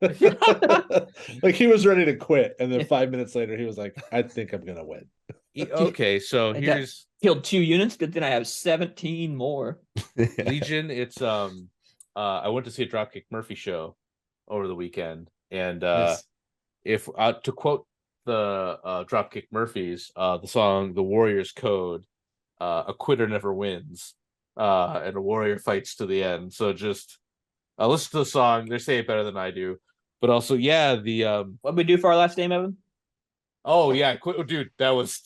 S6: Like he was ready to quit. And then 5 minutes later, he was like, I think I'm going to win.
S3: Okay, so here's
S4: killed 2 units, but then I have 17 more.
S3: Legion. It's I went to see a Dropkick Murphy show over the weekend, and if to quote the Dropkick Murphys, the song "The Warrior's Code," a quitter never wins, and a warrior fights to the end. So just listen to the song; they say it better than I do. But also, yeah, the
S4: what we do for our last game, Evan?
S3: Oh yeah, dude, that was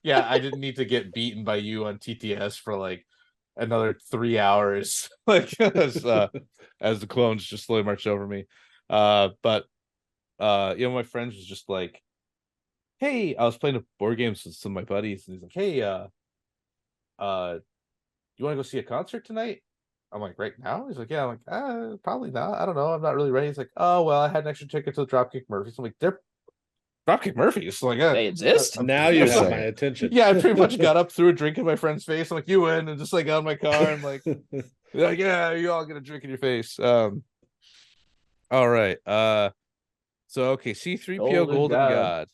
S3: yeah. I didn't need to get beaten by you on TTS for like another 3 hours, like as the clones just slowly marched over me. But my friends was just like, "Hey," I was playing a board games with some of my buddies, and he's like, "Hey, you want to go see a concert tonight?" I'm like, "Right now?" He's like, "Yeah." I'm like, "Probably not. I don't know. I'm not really ready." He's like, "Oh well, I had an extra ticket to the Dropkick Murphys." I'm like, "They're Dropkick Murphys, like
S4: they exist."
S6: Now you have my attention.
S3: Yeah, I pretty much got up, threw a drink in my friend's face. I'm like, "You win," and just like got in my car and like, yeah, you all get a drink in your face. All right. So okay, C3PO Golden God.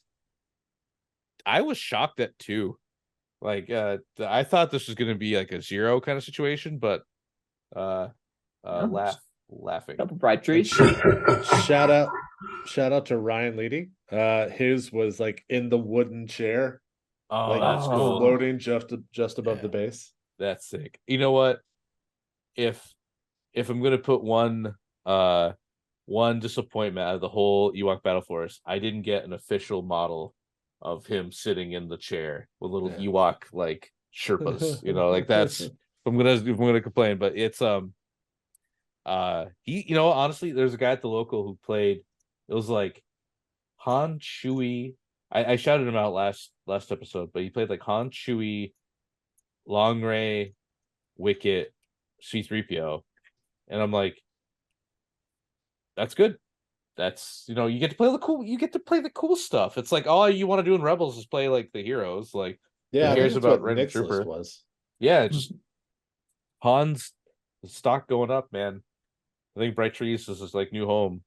S3: I was shocked at 2. Like, I thought this was gonna be like a 0 kind of situation, but laughing.
S4: Couple Bright Trees.
S6: Shout out to Ryan Leedy. His was like in the wooden chair.
S3: Oh,
S6: like
S3: that's cool.
S6: Floating just above the base.
S3: That's sick. You know what? If I'm gonna put one disappointment out of the whole Ewok Battle Force, I didn't get an official model of him sitting in the chair with little Ewok like Sherpas. Like that's I'm gonna complain, but it's he honestly, there's a guy at the local who played. It was like Han, Chewie. I shouted him out last episode, but he played like Han, Chewie, Longray, Wicket, C3PO, and I'm like, that's good. That's you get to play the cool stuff. It's like all you want to do in Rebels is play like the heroes. Like who cares about Random Trooper? Yeah, just Han's stock going up, man. I think Bright Trees is his like new home.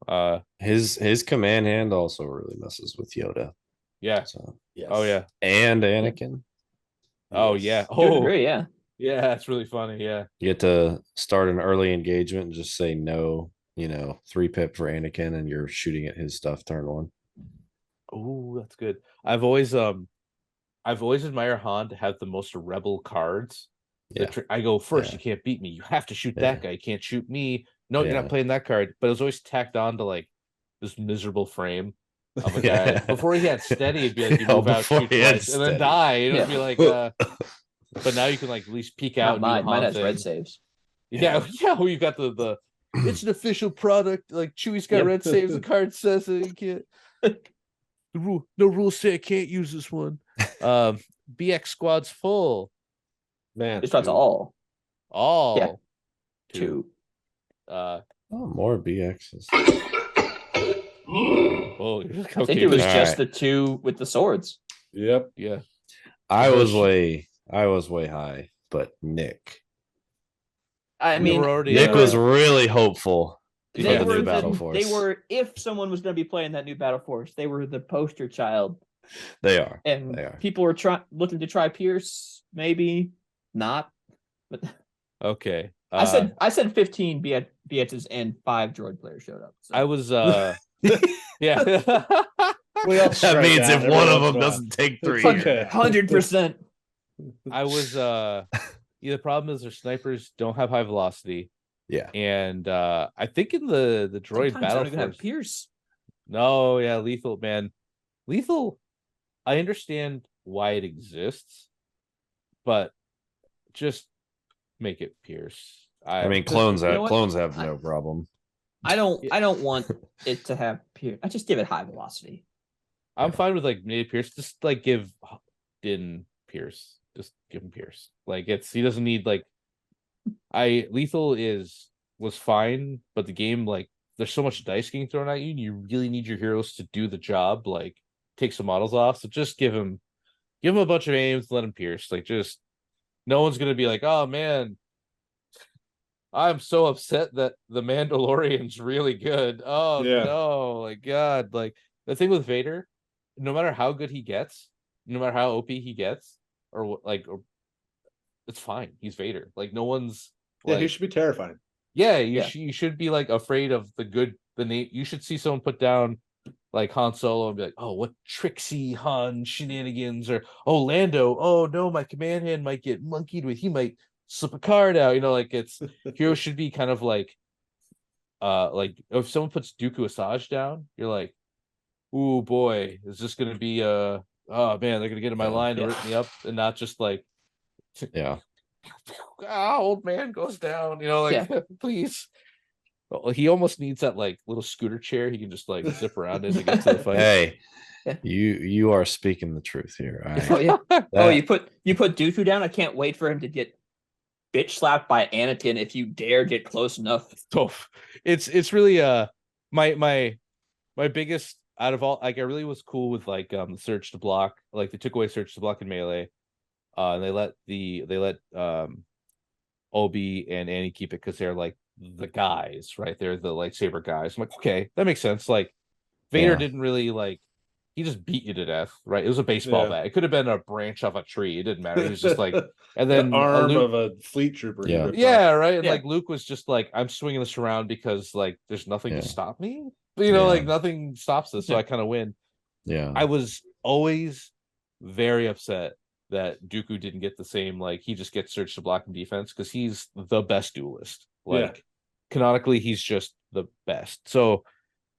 S5: His command hand also really messes with Yoda.
S3: Yeah.
S5: So,
S6: yes.
S3: Oh yeah.
S5: And Anakin.
S3: Oh yeah.
S4: Oh agree, yeah.
S3: Yeah, that's really funny. Yeah.
S5: You get to start an early engagement and just say no, 3-pip for Anakin, and you're shooting at his stuff turn 1.
S3: Oh, that's good. I've always admired Han to have the most rebel cards.
S5: Yeah.
S3: I go first. You can't beat me. You have to shoot that guy. You can't shoot me. No, you're not playing that card. But it was always tacked on to like this miserable frame of a guy. Before he had steady, it'd be like you move out, shoot twice, and then die. It'd be like. But now you can like at least peek out.
S4: Mine has red saves.
S3: Yeah. Well, you've got the. It's an official product. Like Chewie's got red saves. The card says it. You can't. No rules say I can't use this one. BX squad's full.
S6: Man,
S4: it's not all.
S3: Yeah.
S4: 2.
S5: More BXs.
S3: Oh,
S4: I think it was just the 2 with the swords.
S6: Yep.
S3: Yeah.
S5: I was way high, but Nick.
S4: I mean,
S5: Nick was really hopeful.
S4: They were, if someone was going to be playing that new Battle Force, they were the poster child
S5: They are.
S4: And
S5: They are.
S4: people are looking to try Pierce, maybe not. But
S3: Okay.
S4: I said 15 Bietzes and 5 droid players showed up. So.
S3: I was yeah.
S6: We all
S5: That
S6: strike
S5: means
S6: out
S5: if
S6: every
S5: one of
S6: once
S5: them
S6: in a while.
S5: doesn't take
S6: It's
S5: 3,
S6: okay.
S4: 100%.
S3: I was the problem is their snipers don't have high velocity.
S5: yeah.
S3: And I think in the droid
S4: Sometimes
S3: battle
S4: they're gonna have
S3: force.
S4: Pierce.
S3: No, yeah, lethal, man. Lethal, I understand why it exists, but just make it Pierce.
S5: I mean, clones
S4: you know what?
S5: clones have no problem.
S4: I don't want it to have Pierce. I just give it high velocity.
S3: I'm fine with like maybe Pierce. Just like give Din Pierce. Just give him Pierce. Like he doesn't need like lethal was fine, but the game like there's so much dice getting thrown at you, and you really need your heroes to do the job, like take some models off. So just give him a bunch of aims, let him Pierce. Like just no one's gonna be like, oh man, I'm so upset that the Mandalorian's really good. Oh
S6: Yeah.
S3: no, like God, like the thing with Vader, no matter how good he gets, no matter how OP he gets, or it's fine. He's Vader. Like no one's
S6: Yeah, he should be terrifying.
S3: Yeah, you should be like afraid of the name. You should see someone put down like Han Solo and be like, oh, what tricksy Han shenanigans, or oh Lando, oh no, my command hand might get monkeyed with. He might slip a card out. Like it's heroes should be kind of like if someone puts Dooku Asajj down, you're like, ooh boy, is this gonna be oh man, they're gonna get in my line and rip me up, and not just like old man goes down, please. Well, he almost needs that like little scooter chair he can just like zip around in to get to the fight.
S5: Hey, you are speaking the truth here.
S4: Oh yeah. You put Dooku down. I can't wait for him to get bitch slapped by Anakin if you dare get close enough.
S3: Tough. It's really my biggest out of all, like I really was cool with like search to block. Like they took away search to block in melee. And they let Obi and Annie keep it because they're like the guys, right? They're the lightsaber guys. I'm like, okay, that makes sense. Like Vader didn't really like, he just beat you to death, right? It was a baseball bat. It could have been a branch off a tree. It didn't matter. He was just like, and then
S6: the arm of a fleet trooper.
S3: Yeah, right. And like Luke was just like, I'm swinging this around because like there's nothing to stop me. Like nothing stops this, so I kind of win.
S5: Yeah,
S3: I was always very upset that Dooku didn't get the same, like he just gets search to block and defense because he's the best duelist. Like canonically, he's just the best. So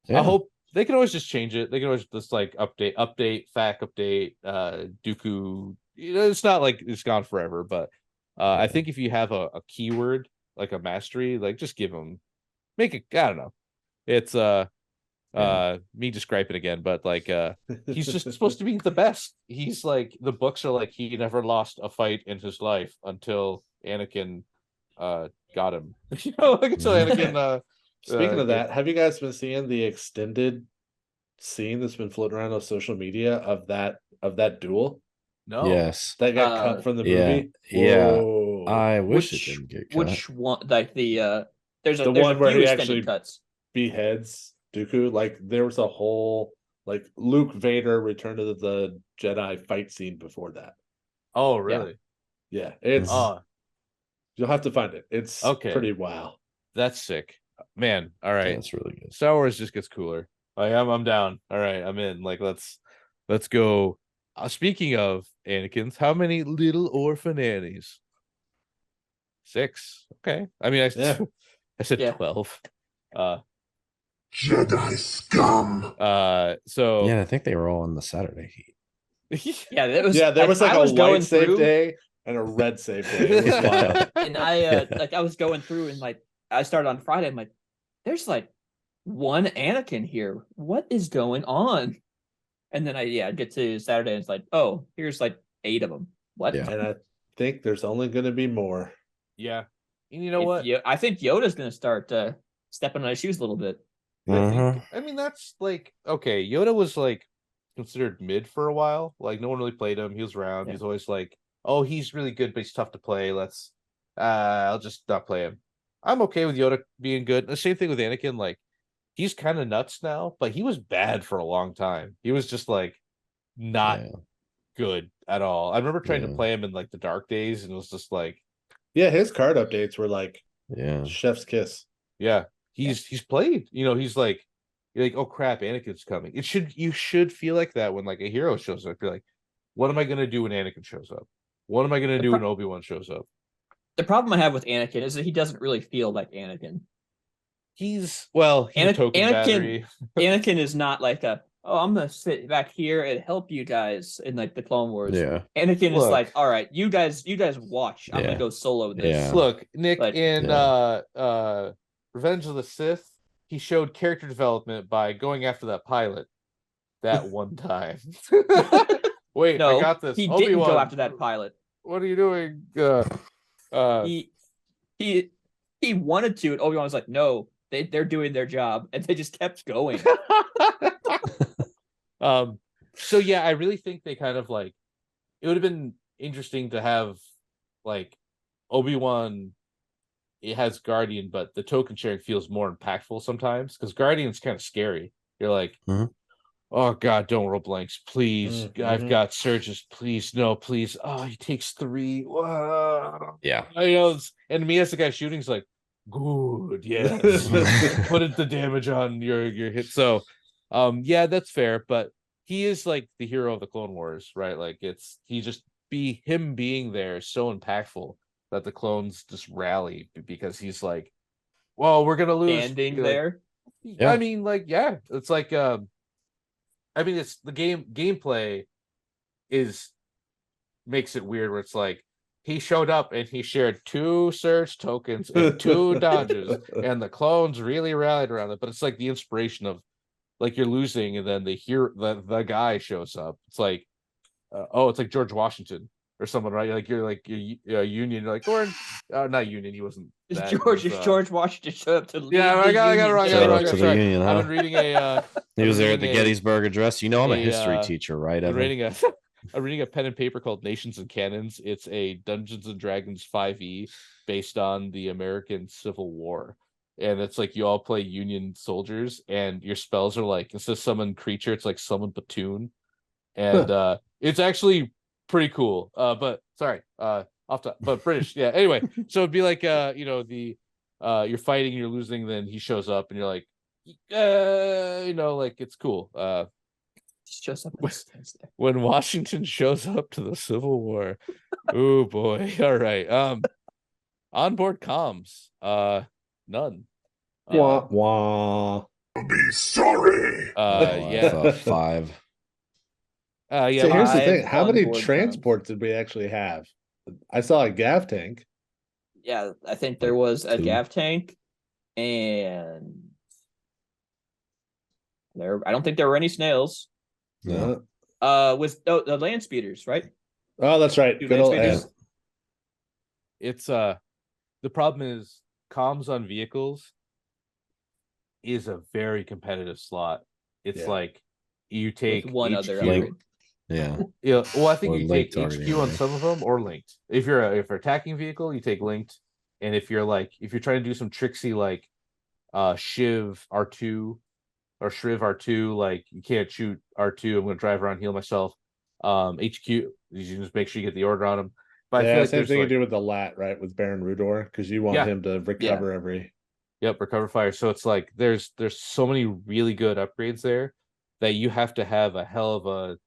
S3: I hope they can always just change it. They can always just like update, fact update, Dooku. It's not like it's gone forever, but I think if you have a keyword like a mastery, like just give him, make it. I don't know. It's me just griping again, but like he's just supposed to be the best. He's like, the books are like he never lost a fight in his life until Anakin got him. Like until Anakin
S6: Speaking of that, have you guys been seeing the extended scene that's been floating around on social media of that duel?
S3: No.
S5: Yes.
S6: That got cut from the
S5: movie?
S6: Whoa.
S5: I wish it didn't get cut.
S4: Which one? Like there's
S6: the
S4: one
S6: one where
S4: he
S6: actually
S4: cuts.
S6: Beheads Dooku. Like there was a whole like Luke Vader Return of the Jedi fight scene before that.
S3: Oh really?
S6: Yeah, it's you'll have to find it. It's pretty wow.
S3: That's sick, man. All right,
S5: that's really good.
S3: Star Wars just gets cooler. I'm down. All right, I'm in. Like let's go. Speaking of Anakins, how many little orphan Annies? 6. Okay. I mean, I said 12.
S7: Jedi scum.
S3: So
S5: I think they were all on the Saturday heat.
S4: That was
S6: there was like
S4: I was
S6: a
S4: going
S6: white save
S4: through,
S6: day and a red save day. It was wild.
S4: And I was going through and like I started on Friday. I'm like, there's like one Anakin here. What is going on? And then I get to Saturday and it's like, oh, here's like 8 of them. What?
S5: Yeah.
S6: And I think there's only going to be more.
S3: Yeah. And you know what?
S4: I think Yoda's going to start stepping on his shoes a little bit.
S3: I mean, that's like, okay, Yoda was like considered mid for a while. Like no one really played him. He was around. He's always like, oh, he's really good, but he's tough to play. I'll just not play him. I'm okay with Yoda being good. The same thing with Anakin. Like he's kind of nuts now, but he was bad for a long time. He was just like not good at all. I remember trying to play him in like the dark days, and it was just like,
S6: yeah, his card updates were like,
S5: yeah,
S6: chef's kiss.
S3: Yeah, he's played. He's like, you're like, oh crap, Anakin's coming. You should feel like that when like a hero shows up. You're like, what am I gonna do when Anakin shows up? What am I gonna do when Obi-Wan shows up?
S4: The problem I have with Anakin is that he doesn't really feel like Anakin.
S3: He's a token battery.
S4: Anakin is not like I'm gonna sit back here and help you guys in like the Clone Wars.
S5: Yeah.
S4: Anakin is like, all right, you guys watch. I'm gonna go solo this.
S5: Yeah.
S3: Look, Nick, in Revenge of the Sith, he showed character development by going after that pilot that one time. Wait,
S4: no,
S3: I got this.
S4: He
S3: Obi-Wan,
S4: didn't go after that pilot.
S3: What are you doing?
S4: He wanted to, and Obi-Wan was like, no, they're doing their job, and they just kept going.
S3: So yeah, I really think they kind of like, it would have been interesting to have like Obi-Wan, it has Guardian, but the token sharing feels more impactful sometimes because Guardian's kind of scary. You're like, oh god, don't roll blanks, please. I've got surges, please, no, please. Oh, he takes 3. Whoa.
S5: Yeah,
S3: I know. And me as the guy shooting's like, good, yes. Put the damage on your hit. So yeah, that's fair, but he is like the hero of the Clone Wars, right? Like him being there is so impactful that the clones just rally because he's like, well, we're gonna lose.
S4: Standing there.
S3: I mean, like, yeah, it's like it's the gameplay makes it weird where it's like he showed up and he shared 2 surge tokens and 2 dodges, and the clones really rallied around it. But it's like the inspiration of like you're losing, and then the guy shows up. It's like, it's like George Washington or someone, right? Like you're Union. You're like, or not Union. He wasn't.
S4: George Washington showed up to lead.
S3: Yeah, I got it wrong.
S5: Showed up to the Union, huh?
S3: I've been reading a.
S5: He was there at the Gettysburg Address. I'm a history teacher, right?
S3: I'm reading a pen and paper called Nations and Cannons. It's a Dungeons and Dragons 5e based on the American Civil War. And it's like you all play Union soldiers, and your spells are like, instead of summon creature, it's like summon platoon. And it's actually pretty cool. But sorry, but British. Yeah. Anyway, so it'd be like you're fighting, you're losing, then he shows up and you're like, like it's cool.
S4: Shows up
S3: when Washington shows up to the Civil War. Oh boy. All right. Onboard comms. None.
S6: Wah wah.
S7: Be sorry.
S3: Yeah.
S5: 5.
S3: Yeah.
S6: So here's the thing: how many
S4: onboard
S6: transports did we actually have? I saw a gav tank.
S4: Yeah, I think there was a gav tank, and I don't think there were any snails.
S5: No.
S4: The land speeders, right?
S6: Oh, that's right.
S3: Dude,
S6: Good old
S3: land speeders.
S6: Ed.
S3: It's the problem is comms on vehicles is a very competitive slot. It's like you take
S4: with one
S3: HQ,
S4: other upgrade.
S5: Yeah.
S3: Yeah, well, I think
S5: Or
S3: you
S5: linked
S3: take
S5: already,
S3: HQ on
S5: right?
S3: some of them or linked. If you're attacking vehicle, you take linked, and if you're trying to do some tricksy like Shiv R2 or Shriv R2, like you can't shoot R2. I'm gonna drive around, heal myself. HQ, you just make sure you get the order on him. But I feel like
S6: same thing
S3: like,
S6: you do with the lat, right? With Baron Rudor, because you want him to recover every.
S3: Yep, recover fire. So it's like there's so many really good upgrades there that you have to have a hell of a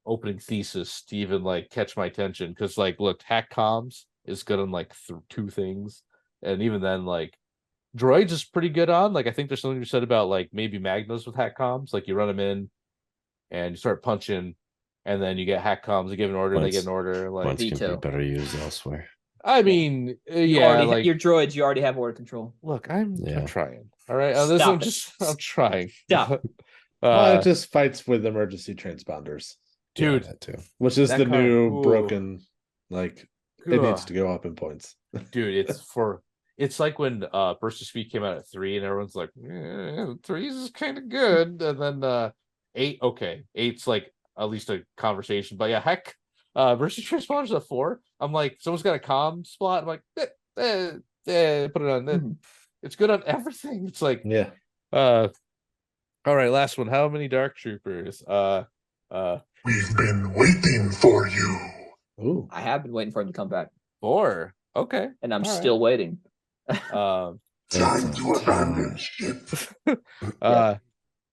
S3: opening thesis to even like catch my attention. Because like, look, hack comms is good on like 2 things, and even then, like droids is pretty good on. Like I think there's something you said about like maybe Magnas with hack comms. Like you run them in, and you start punching, and then you get hack comms. You give an order, they get an order. Like
S5: Points can be better used elsewhere.
S3: I mean,
S4: Like your droids, you already have order control.
S3: Look, I'm trying. All right, I'm trying.
S4: Stop.
S6: Well, it just fights with emergency transponders,
S3: dude.
S5: Yeah, that too.
S6: Which is
S3: That
S6: the
S3: kind
S6: new
S3: of-
S6: broken. Like it needs
S3: Ugh.
S6: to go up in points.
S3: Dude, it's like when Burst of Speed came out at 3 and everyone's like, 3 is kind of good, and then 8, okay, 8's like at least a conversation. But yeah, heck, Burst of Transponders at 4. I'm like, someone's got a comm slot. I'm like, put it on. It's good on everything. It's like,
S6: Yeah.
S3: all right, last one. How many Dark Troopers?
S7: We've been waiting for you.
S6: Ooh.
S4: I have been waiting for him to come back,
S3: 4. Okay.
S4: and I'm
S3: All right.
S4: still waiting.
S3: Um,
S7: Time to abandon ship.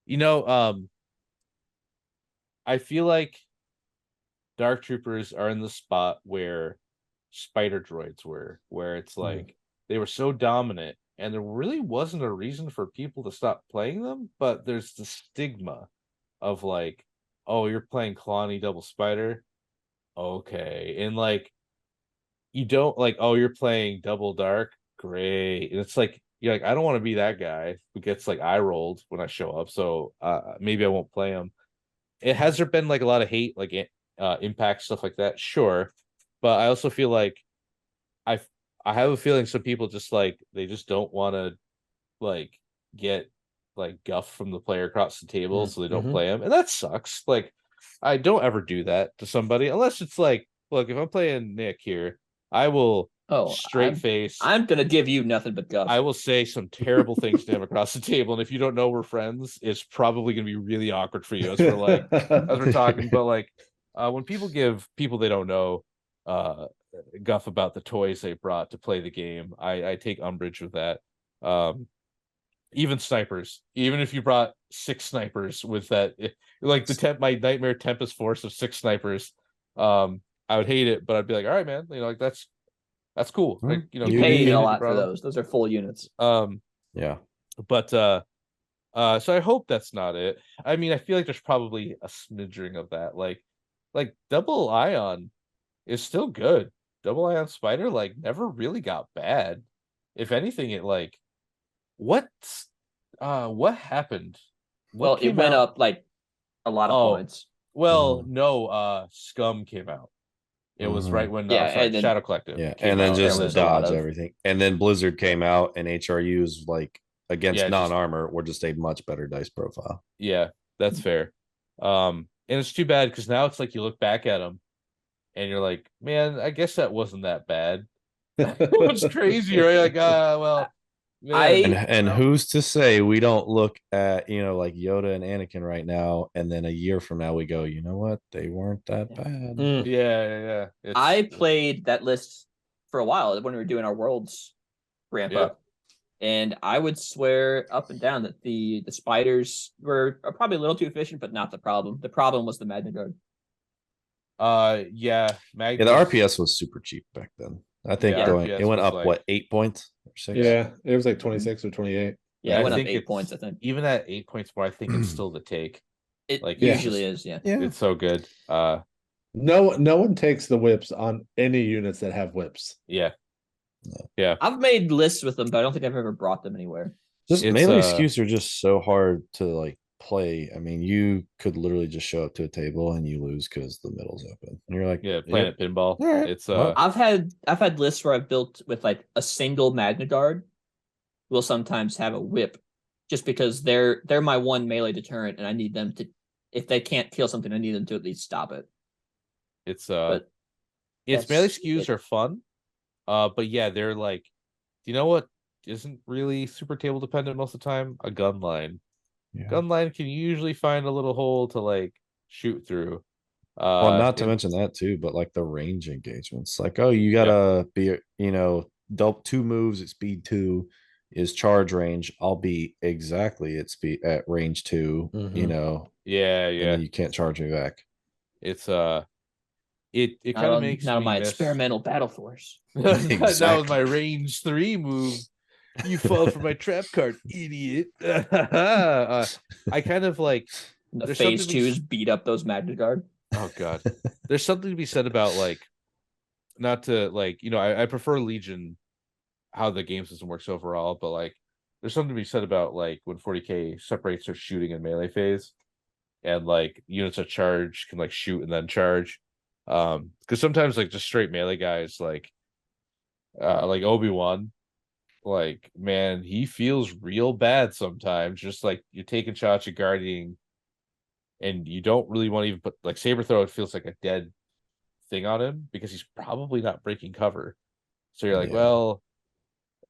S3: you know, I feel like Dark Troopers are in the spot where Spider Droids were, where it's like they were so dominant, and there really wasn't a reason for people to stop playing them, but there's the stigma of like, oh, you're playing Kalani Double Spider, okay, and like you don't like, oh, you're playing Double Dark, great, and it's like you're like, I don't want to be that guy who gets like eye rolled when I show up, so maybe I won't play him. Has there been like a lot of hate, like impact stuff like that? Sure, but I also feel like I I have a feeling some people just like they just don't want to like get like guff from the player across the table, so they don't play him, and that sucks. Like I don't ever do that to somebody unless it's like, look, if I'm playing Nick here, I will straight face.
S4: I'm gonna give you nothing but guff.
S3: I will say some terrible things to him across the table, and if you don't know we're friends, it's probably gonna be really awkward for you as we're talking. But like when people give people they don't know guff about the toys they brought to play the game, I take umbrage with that. Even snipers, even if you brought 6 snipers with that, like my Nightmare Tempest force of 6 snipers, I would hate it, but I'd be like, all right, man, you know, like that's cool. Like, you know,
S4: you paid a lot for those. Those are full units.
S5: Yeah.
S3: But so I hope that's not it. I mean, I feel like there's probably a smidgering of that. Like Double Ion is still good. Double Ion Spider like never really got bad. If anything, it like what happened?
S4: Well, it went up like a lot of points.
S3: Well, no, Scum came out. It was right when Shadow Collective.
S5: Yeah,
S3: came
S5: and then
S3: out,
S5: just dodge everything. And then Blizzard came out, and HRUs like against non-armor were just a much better dice profile.
S3: Yeah, that's fair. And it's too bad because now it's like you look back at them, and you're like, man, I guess that wasn't that bad. It's crazy, right? Like, well. Man.
S5: And who's to say we don't look at, you know, like Yoda and Anakin right now, and then a year from now we go, you know what, they weren't that bad.
S3: Yeah.
S4: I played that list for a while when we were doing our worlds ramp up, and I would swear up and down that the spiders are probably a little too efficient, but not the problem. The problem was the Magna Guard.
S3: Yeah,
S5: the RPS was super cheap back then. I think it went up like, what, 8 points or 6?
S6: Yeah, it was like 26 or 28.
S4: Yeah, it went up 8 points, I think.
S3: Even at 8 points more, I think it's still the take.
S4: It like usually is, yeah.
S3: It's so good.
S6: No one takes the whips on any units that have whips.
S3: Yeah.
S4: I've made lists with them, but I don't think I've ever brought them anywhere.
S5: Just melee skews are just so hard to like play. I mean, you could literally just show up to a table and you lose because the middle's open. And you're like,
S3: playing at pinball.
S5: Right.
S3: It's
S4: I've had lists where I've built with like a single Magna Guard will sometimes have a whip just because they're my one melee deterrent, and I need them to, if they can't kill something, I need them to at least stop it.
S3: It's melee skews are fun. But yeah, they're like, you know what isn't really super table dependent most of the time? A gun line. Yeah. Gun line can usually find a little hole to like shoot through.
S5: Well, not to mention that too, but like the range engagements, like, oh, you gotta be, you know, 2 moves at speed 2 is charge range. I'll be exactly at speed at range 2, you know.
S3: Yeah.
S5: And you can't charge me back.
S3: It's it kind of makes
S4: not my experimental battle force.
S3: That was my range 3 move. You fall for my trap card, idiot. I kind of like
S4: the phase 2s beat up those Magna Guard.
S3: Oh god. There's something to be said about like, not to like, you know, I prefer Legion, how the game system works overall, but like there's something to be said about like when 40k separates their shooting and melee phase, and like units that charge can like shoot and then charge. Because sometimes like just straight melee guys like Obi-Wan, like, man, he feels real bad sometimes. Just like you're taking shots, you're guarding, and you don't really want to even put like saber throw. It feels like a dead thing on him because he's probably not breaking cover. So you're like, well,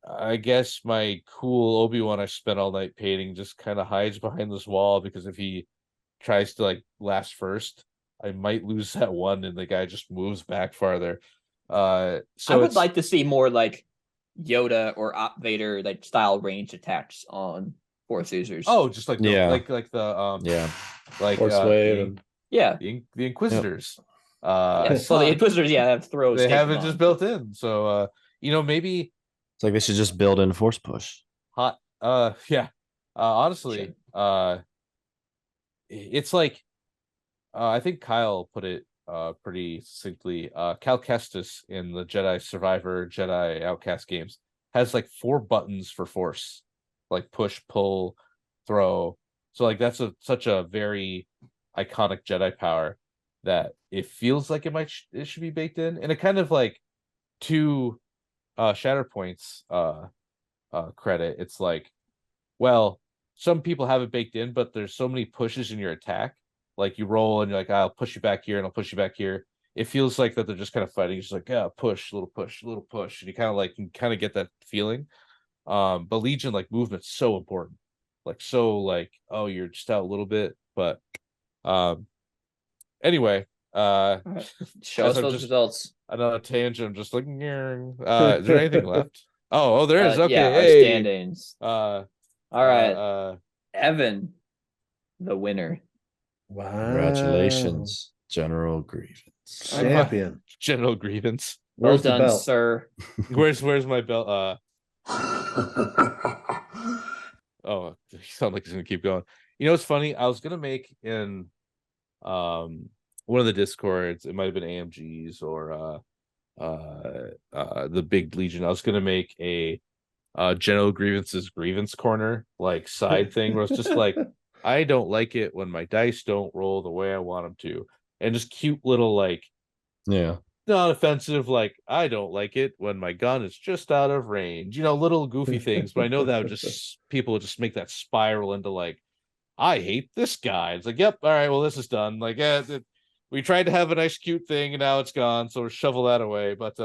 S3: I guess my cool Obi-Wan I spent all night painting just kind of hides behind this wall, because if he tries to like last first, I might lose that one, and the guy just moves back farther. So
S4: I would like to see more like Yoda or Op Vader like style ranged attacks on Force users.
S3: Oh, just like the
S5: Yeah.
S3: like the like
S6: Force wave and
S4: yeah,
S3: the Inquisitors.
S4: yes. Well, the Inquisitors, have throws.
S3: They have it just built in. So maybe
S5: It's like they should just build in force push.
S3: hot. Yeah. Honestly, it's like I think Kyle put it pretty succinctly. Cal Kestis in the Jedi Survivor, Jedi Outcast games has like 4 buttons for force, like push, pull, throw. So like that's such a very iconic Jedi power that it feels like it should be baked in, and it kind of like to Shatterpoint's credit, it's like, well, some people have it baked in, but there's so many pushes in your attack. Like you roll and you're like, I'll push you back here and I'll push you back here. It feels like that they're just kind of fighting. It's like, yeah, push, little push, little push. And you can kind of get that feeling. But Legion, like, movement's so important. Like, so like, oh, you're just out a little bit. But anyway,
S4: show us those results.
S3: Another tangent. I'm just looking here. Is there anything left? Oh, there is. Okay.
S4: Yeah,
S3: hey.
S4: standings. All right. Evan, the winner.
S6: Wow.
S5: Congratulations, General Grievance.
S6: Champion.
S3: General Grievance.
S4: Well
S6: Where's the
S4: done,
S6: belt?
S4: sir.
S3: Where's my belt? Oh, you sound like he's gonna keep going. You know, it's funny. I was gonna make in one of the discords, it might have been AMG's or the big Legion. I was gonna make a General Grievance's grievance corner, like side thing where it's just like, I don't like it when my dice don't roll the way I want them to, and just cute little like,
S5: Yeah,
S3: not offensive, like, I don't like it when my gun is just out of range, little goofy things. But I know that would just people would just make that spiral into like, I hate this guy. It's like, yep, all right, well, this is done. Like, we tried to have a nice cute thing and now it's gone, so shovel that away. But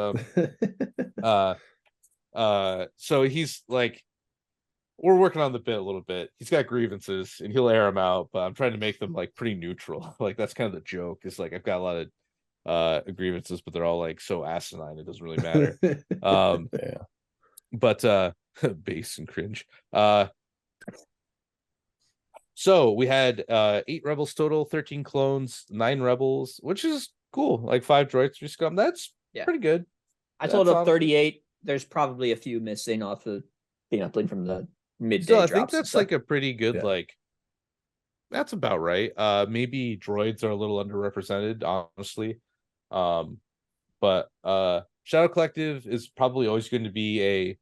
S3: so he's like, we're working on the bit a little bit. He's got grievances and he'll air them out, but I'm trying to make them like pretty neutral. Like that's kind of the joke. Is like I've got a lot of grievances, but they're all like so asinine it doesn't really matter.
S5: yeah.
S3: But base and cringe. So we had 8 rebels total, 13 clones, 9 rebels, which is cool. Like 5 droids, 3 scum. That's pretty good.
S4: I told up 38. There's probably a few missing off the uplink from the midday.
S3: So I think that's like a pretty good like. That's about right. Maybe droids are a little underrepresented, honestly. But Shadow Collective is probably always going to be a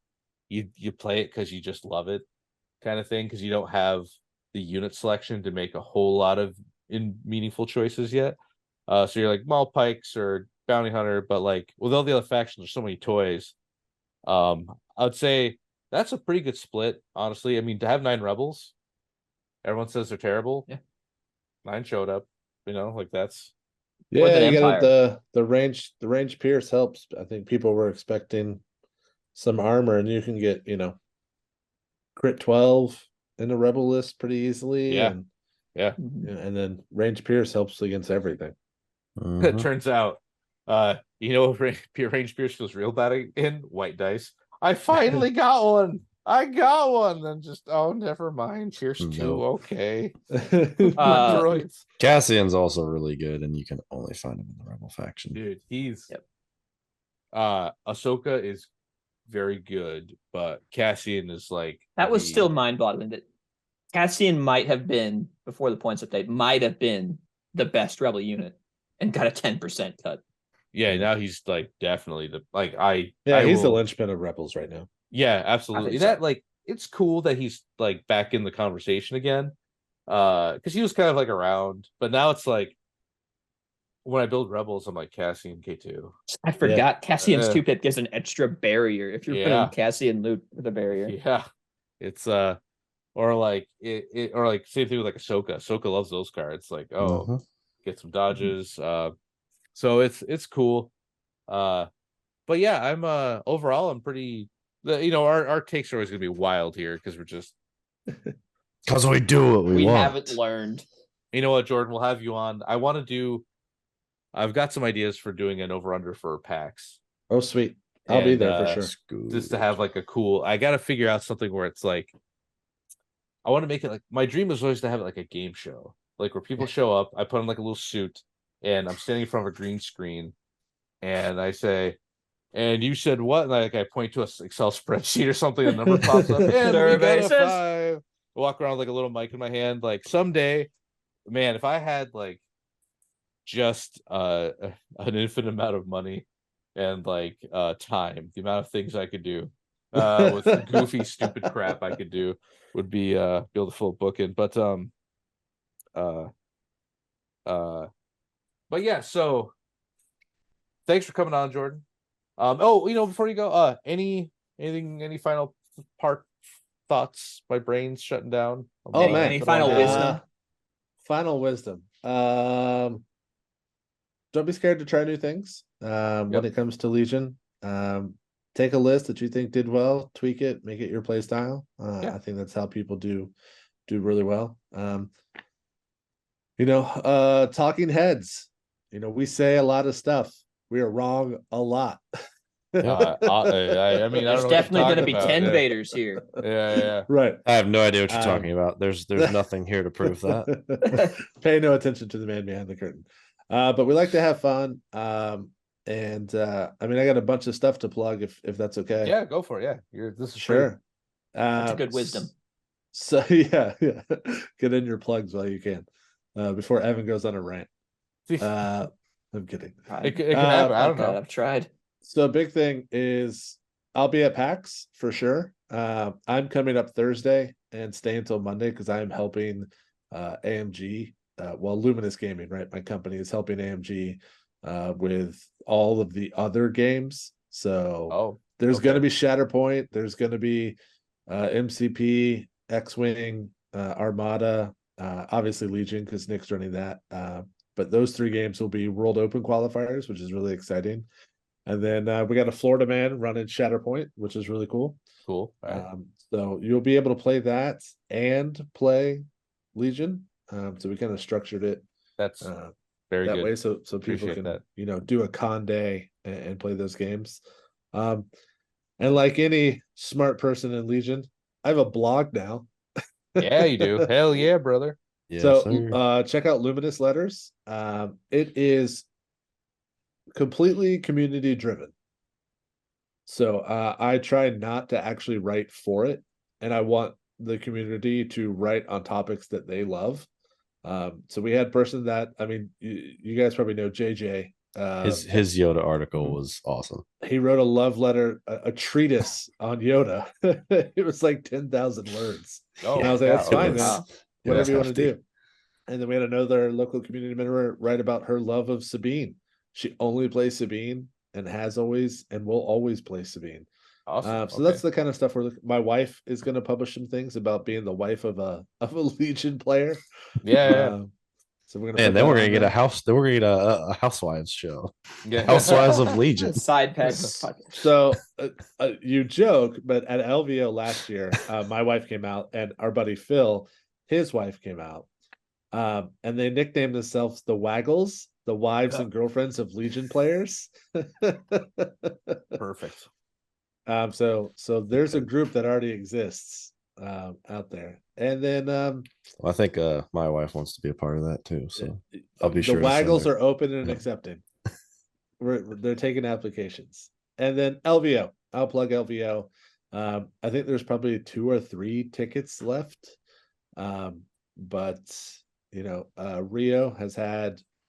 S3: you play it because you just love it kind of thing, because you don't have the unit selection to make a whole lot of meaningful choices yet. So you're like Maul Pikes or Bounty Hunter, but like with all the other factions, there's so many toys. I would say that's a pretty good split, honestly. I mean, to have 9 rebels, everyone says they're terrible.
S4: Yeah,
S3: 9 showed up. Like that's
S6: yeah. You got the range pierce helps. I think people were expecting some armor, and you can get crit 12 in the rebel list pretty easily.
S3: Yeah,
S6: and then range pierce helps against everything.
S3: It turns out, range pierce feels real bad in white dice. I finally got one. I got one. Then just never mind. Pierce 2. Okay.
S5: Cassian's also really good, and you can only find him in the rebel faction.
S3: Dude, he's Ahsoka is very good, but Cassian is like
S4: that was still mind-boggling that Cassian might have been, before the points update, might have been the best rebel unit and got a 10% cut.
S3: Yeah, now he's like definitely
S6: he's the linchpin of rebels right now.
S3: Yeah, absolutely. That like it's cool that he's like back in the conversation again. Because he was kind of like around, but now it's like when I build rebels, I'm like Cassian K2.
S4: I forgot Cassian's 2-pip gives an extra barrier if you're running Cassian loot with a barrier.
S3: Yeah. It's or like it or like same thing with like Ahsoka. Ahsoka loves those cards. Like, get some dodges. So it's cool. But yeah, I'm overall I'm pretty our takes are always gonna be wild here because we're just
S5: because we do what we want.
S4: Haven't learned.
S3: You know what, Jordan? We'll have you on. I've got some ideas for doing an over/under for PAX.
S6: Oh, sweet. I'll be there for sure.
S3: Just to have like a cool. I got to figure out something where it's like, I want to make it like, my dream is always to have it like a game show, like where people show up. I put on like a little suit, and I'm standing in front of a green screen, and I say, "And you said what?" And I point to a Excel spreadsheet or something. A number pops up, and we got a 5. I walk around with like a little mic in my hand. Like someday, man, if I had like just an infinite amount of money and like time, the amount of things I could do with goofy stupid crap I could do would be able to fill a book in. But yeah, so thanks for coming on, Jordan. Before you go, any final thoughts? My brain's shutting down.
S4: Any final wisdom?
S6: Final wisdom. Don't be scared to try new things. When it comes to Legion, take a list that you think did well, tweak it, make it your play style. I think that's how people do really well. Talking heads. We say a lot of stuff. We are wrong a lot.
S3: I mean,
S4: there's definitely going to be 10 Vaders here.
S3: Yeah.
S6: Right.
S5: I have no idea what you're talking about. There's nothing here to prove that.
S6: Pay no attention to the man behind the curtain. But we like to have fun. I got a bunch of stuff to plug if that's okay.
S3: Yeah, go for it. Yeah. This is
S6: sure.
S4: That's a good wisdom.
S6: So yeah. Get in your plugs while you can. Before Evan goes on a rant. I'm kidding.
S3: It can happen. I don't know.
S4: I've tried.
S6: So a big thing is I'll be at PAX for sure. I'm coming up Thursday and stay until Monday because I am helping AMG. Luminous Gaming, right? My company is helping AMG with all of the other games. So there's going to be Shatterpoint. There's going to be MCP, X-Wing, Armada, obviously Legion because Nick's running that. But those 3 games will be World Open qualifiers, which is really exciting. And then we got a Florida man running Shatterpoint, which is really cool.
S3: Cool. Right.
S6: So you'll be able to play that and play Legion. So we kind of structured it.
S3: That's very
S6: that
S3: good.
S6: way, so people can do a con day and play those games. And like any smart person in Legion, I have a blog now.
S3: Yeah, you do. Hell yeah, brother.
S5: Yes,
S6: so check out Luminous Letters. It is completely community driven. So I try not to actually write for it, and I want the community to write on topics that they love. So we had person that, I mean, you guys probably know JJ.
S5: His Yoda article was awesome.
S6: He wrote a love letter, a treatise on Yoda. It was like 10,000 words. And I was like, that's fine, man. Whatever you want to do. And then we had another local community member write about her love of Sabine. She only plays Sabine and has always and will always play Sabine.
S3: Awesome.
S6: So that's the kind of stuff my wife is going to publish some things about being the wife of a Legion player.
S3: Yeah.
S6: So we're gonna
S5: and then we're gonna get a house. Then we're gonna get a Housewives show.
S3: Yeah.
S5: Housewives of Legion.
S4: Side pack.
S6: So you joke, but at LVO last year, my wife came out, and our buddy Phil, his wife came out, and they nicknamed themselves the Waggles, the wives and girlfriends of Legion players.
S3: Perfect.
S6: So there's a group that already exists out there, and then
S5: I think my wife wants to be a part of that too, so I'll be sure.
S6: The Waggles are open and accepting. They're taking applications, and then LVO. I'll plug LVO. I think there's probably 2 or 3 tickets left, but Rio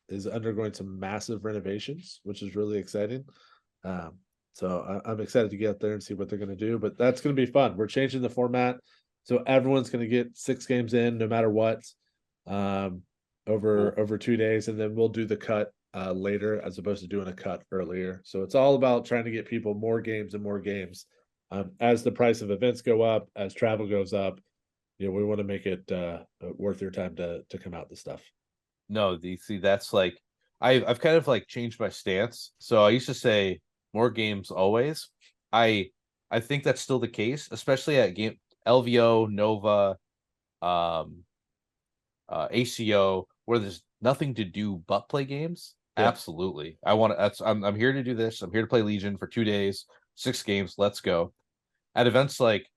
S6: is undergoing some massive renovations, which is really exciting. So I'm excited to get out there and see what they're going to do, but that's going to be fun. We're changing the format, so everyone's going to get 6 games in no matter what, over 2 days, and then we'll do the cut later as opposed to doing a cut earlier. So it's all about trying to get people more games and more games. As the price of events go up, as travel goes up, we want to make it worth your time to come out the stuff.
S3: No, that's like I've kind of like changed my stance. So I used to say more games always. I think that's still the case, especially at game LVO, Nova, ACO. where there's nothing to do but play games,
S6: Yeah.
S3: absolutely. I'm here to do this. I'm here to play Legion for 2 days, 6 games. Let's go. At events like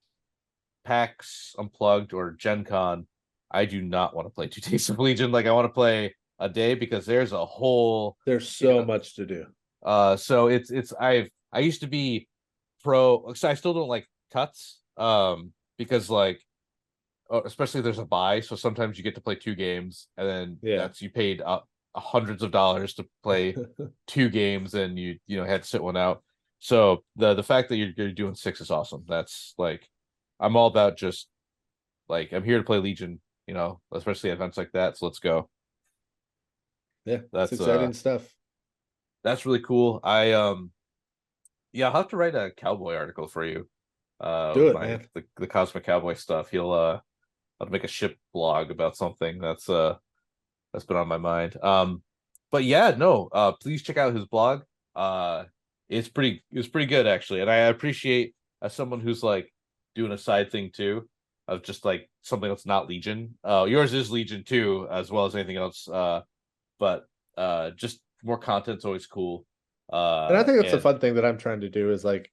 S3: PAX Unplugged or Gen Con, I do not want to play 2 days of Legion. Like I want to play a day because there's a whole
S6: There's so much to do.
S3: So I used to be pro, so I still don't like cuts because like especially if there's a buy, so sometimes you get to play 2 games and then that's you paid hundreds of dollars to play 2 games and you had to sit one out. So the fact that you're doing 6 is awesome. That's like I'm all about just like I'm here to play Legion, especially at events like that. So let's go.
S6: Yeah,
S3: that's
S6: exciting stuff.
S3: That's really cool. I'll have to write a cowboy article for you.
S6: Do it, man.
S3: The Cosmic Cowboy stuff. I'll make a ship blog about something that's been on my mind. But yeah, no, please check out his blog. It's pretty good actually, and I appreciate as someone who's like doing a side thing too of just like something that's not Legion. Yours is Legion too, as well as anything else. But just more content's always cool.
S6: And I think that's a fun thing that I'm trying to do is like,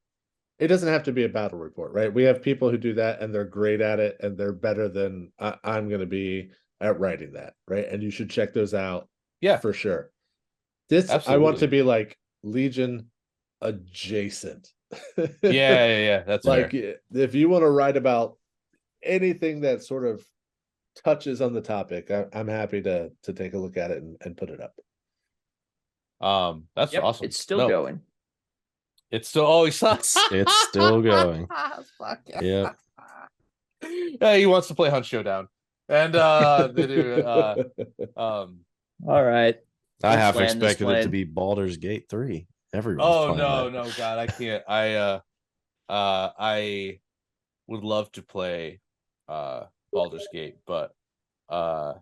S6: it doesn't have to be a battle report, right? We have people who do that and they're great at it and they're better than I'm going to be at writing that, right? And you should check those out.
S3: Yeah,
S6: for sure. I want to be like Legion adjacent.
S3: Yeah. That's
S6: like
S3: fair.
S6: If you want to write about anything that sort of touches on the topic, I'm happy to take a look at it and put it up.
S3: That's awesome.
S4: It's still going.
S3: It's still always
S5: it's still going.
S3: Fuck
S5: yeah.
S3: He wants to play Hunt Showdown, and they do.
S4: All right.
S5: I half expected it to be Baldur's Gate 3. Everyone's playing
S3: no,
S5: that.
S3: no, God, I can't. I would love to play Baldur's Gate, but I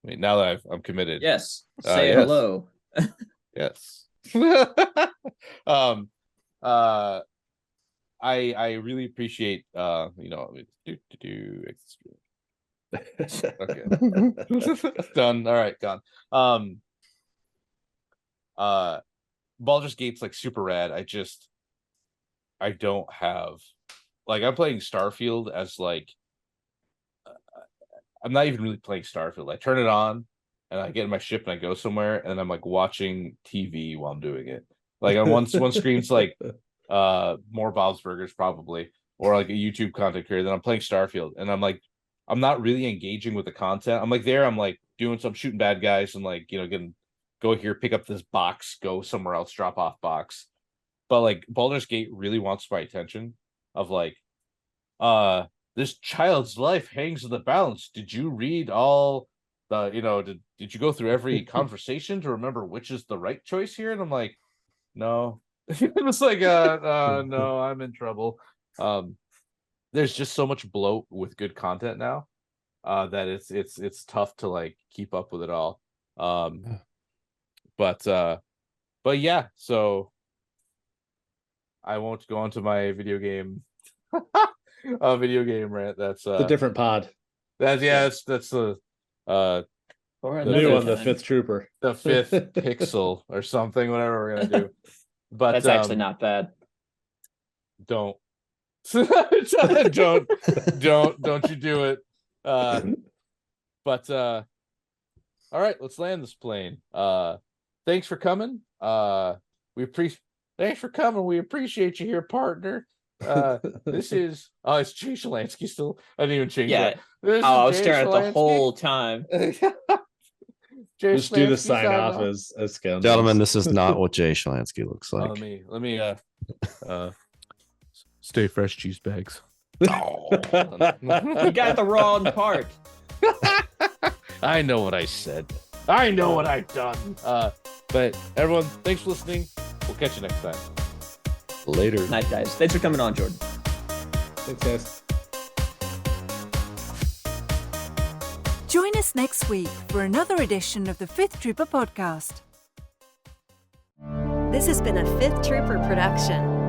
S3: mean, now that I'm committed.
S4: Yes. Say hello.
S3: Yes. I really appreciate okay. Done. All right, gone. Baldur's Gate's like super rad. I don't have like I'm playing Starfield as like I'm not even really playing Starfield. I turn it on and I get in my ship and I go somewhere and I'm like watching TV while I'm doing it. Like on one screen's like more Bob's Burgers probably, or like a YouTube content creator. Then I'm playing Starfield and I'm like I'm not really engaging with the content. I'm like there, I'm like doing some shooting bad guys and like go here, pick up this box, go somewhere else, drop off box. But like Baldur's Gate really wants my attention of like this child's life hangs in the balance. Did you read all the did you go through every conversation to remember which is the right choice here? And I'm like, no. It's like no, I'm in trouble. There's just so much bloat with good content now that it's tough to like keep up with it all. But yeah, so I won't go into my video game rant. That's
S6: a different pod.
S3: That's the
S6: the new one, the Fifth Trooper,
S3: the Fifth Pixel or something, whatever we're gonna do. But
S4: that's actually not bad.
S3: Don't don't you do it. But all right, let's land this plane. Thanks for coming. Thanks for coming. We appreciate you here, partner. This is it's Jay Shalansky still. I didn't even change that.
S4: I was staring at the whole time.
S6: Just do the sign off as scoundrels.
S5: Gentlemen, this is not what Jay Shalansky looks like.
S3: Let me stay fresh cheese bags.
S4: You got the wrong part.
S3: I know what I said. I know what I've done. But everyone, thanks for listening. We'll catch you next time.
S5: Later.
S4: Night, guys. Thanks for coming on, Jordan.
S6: Thanks, guys.
S2: Join us next week for another edition of the Fifth Trooper podcast.
S8: This has been a Fifth Trooper production.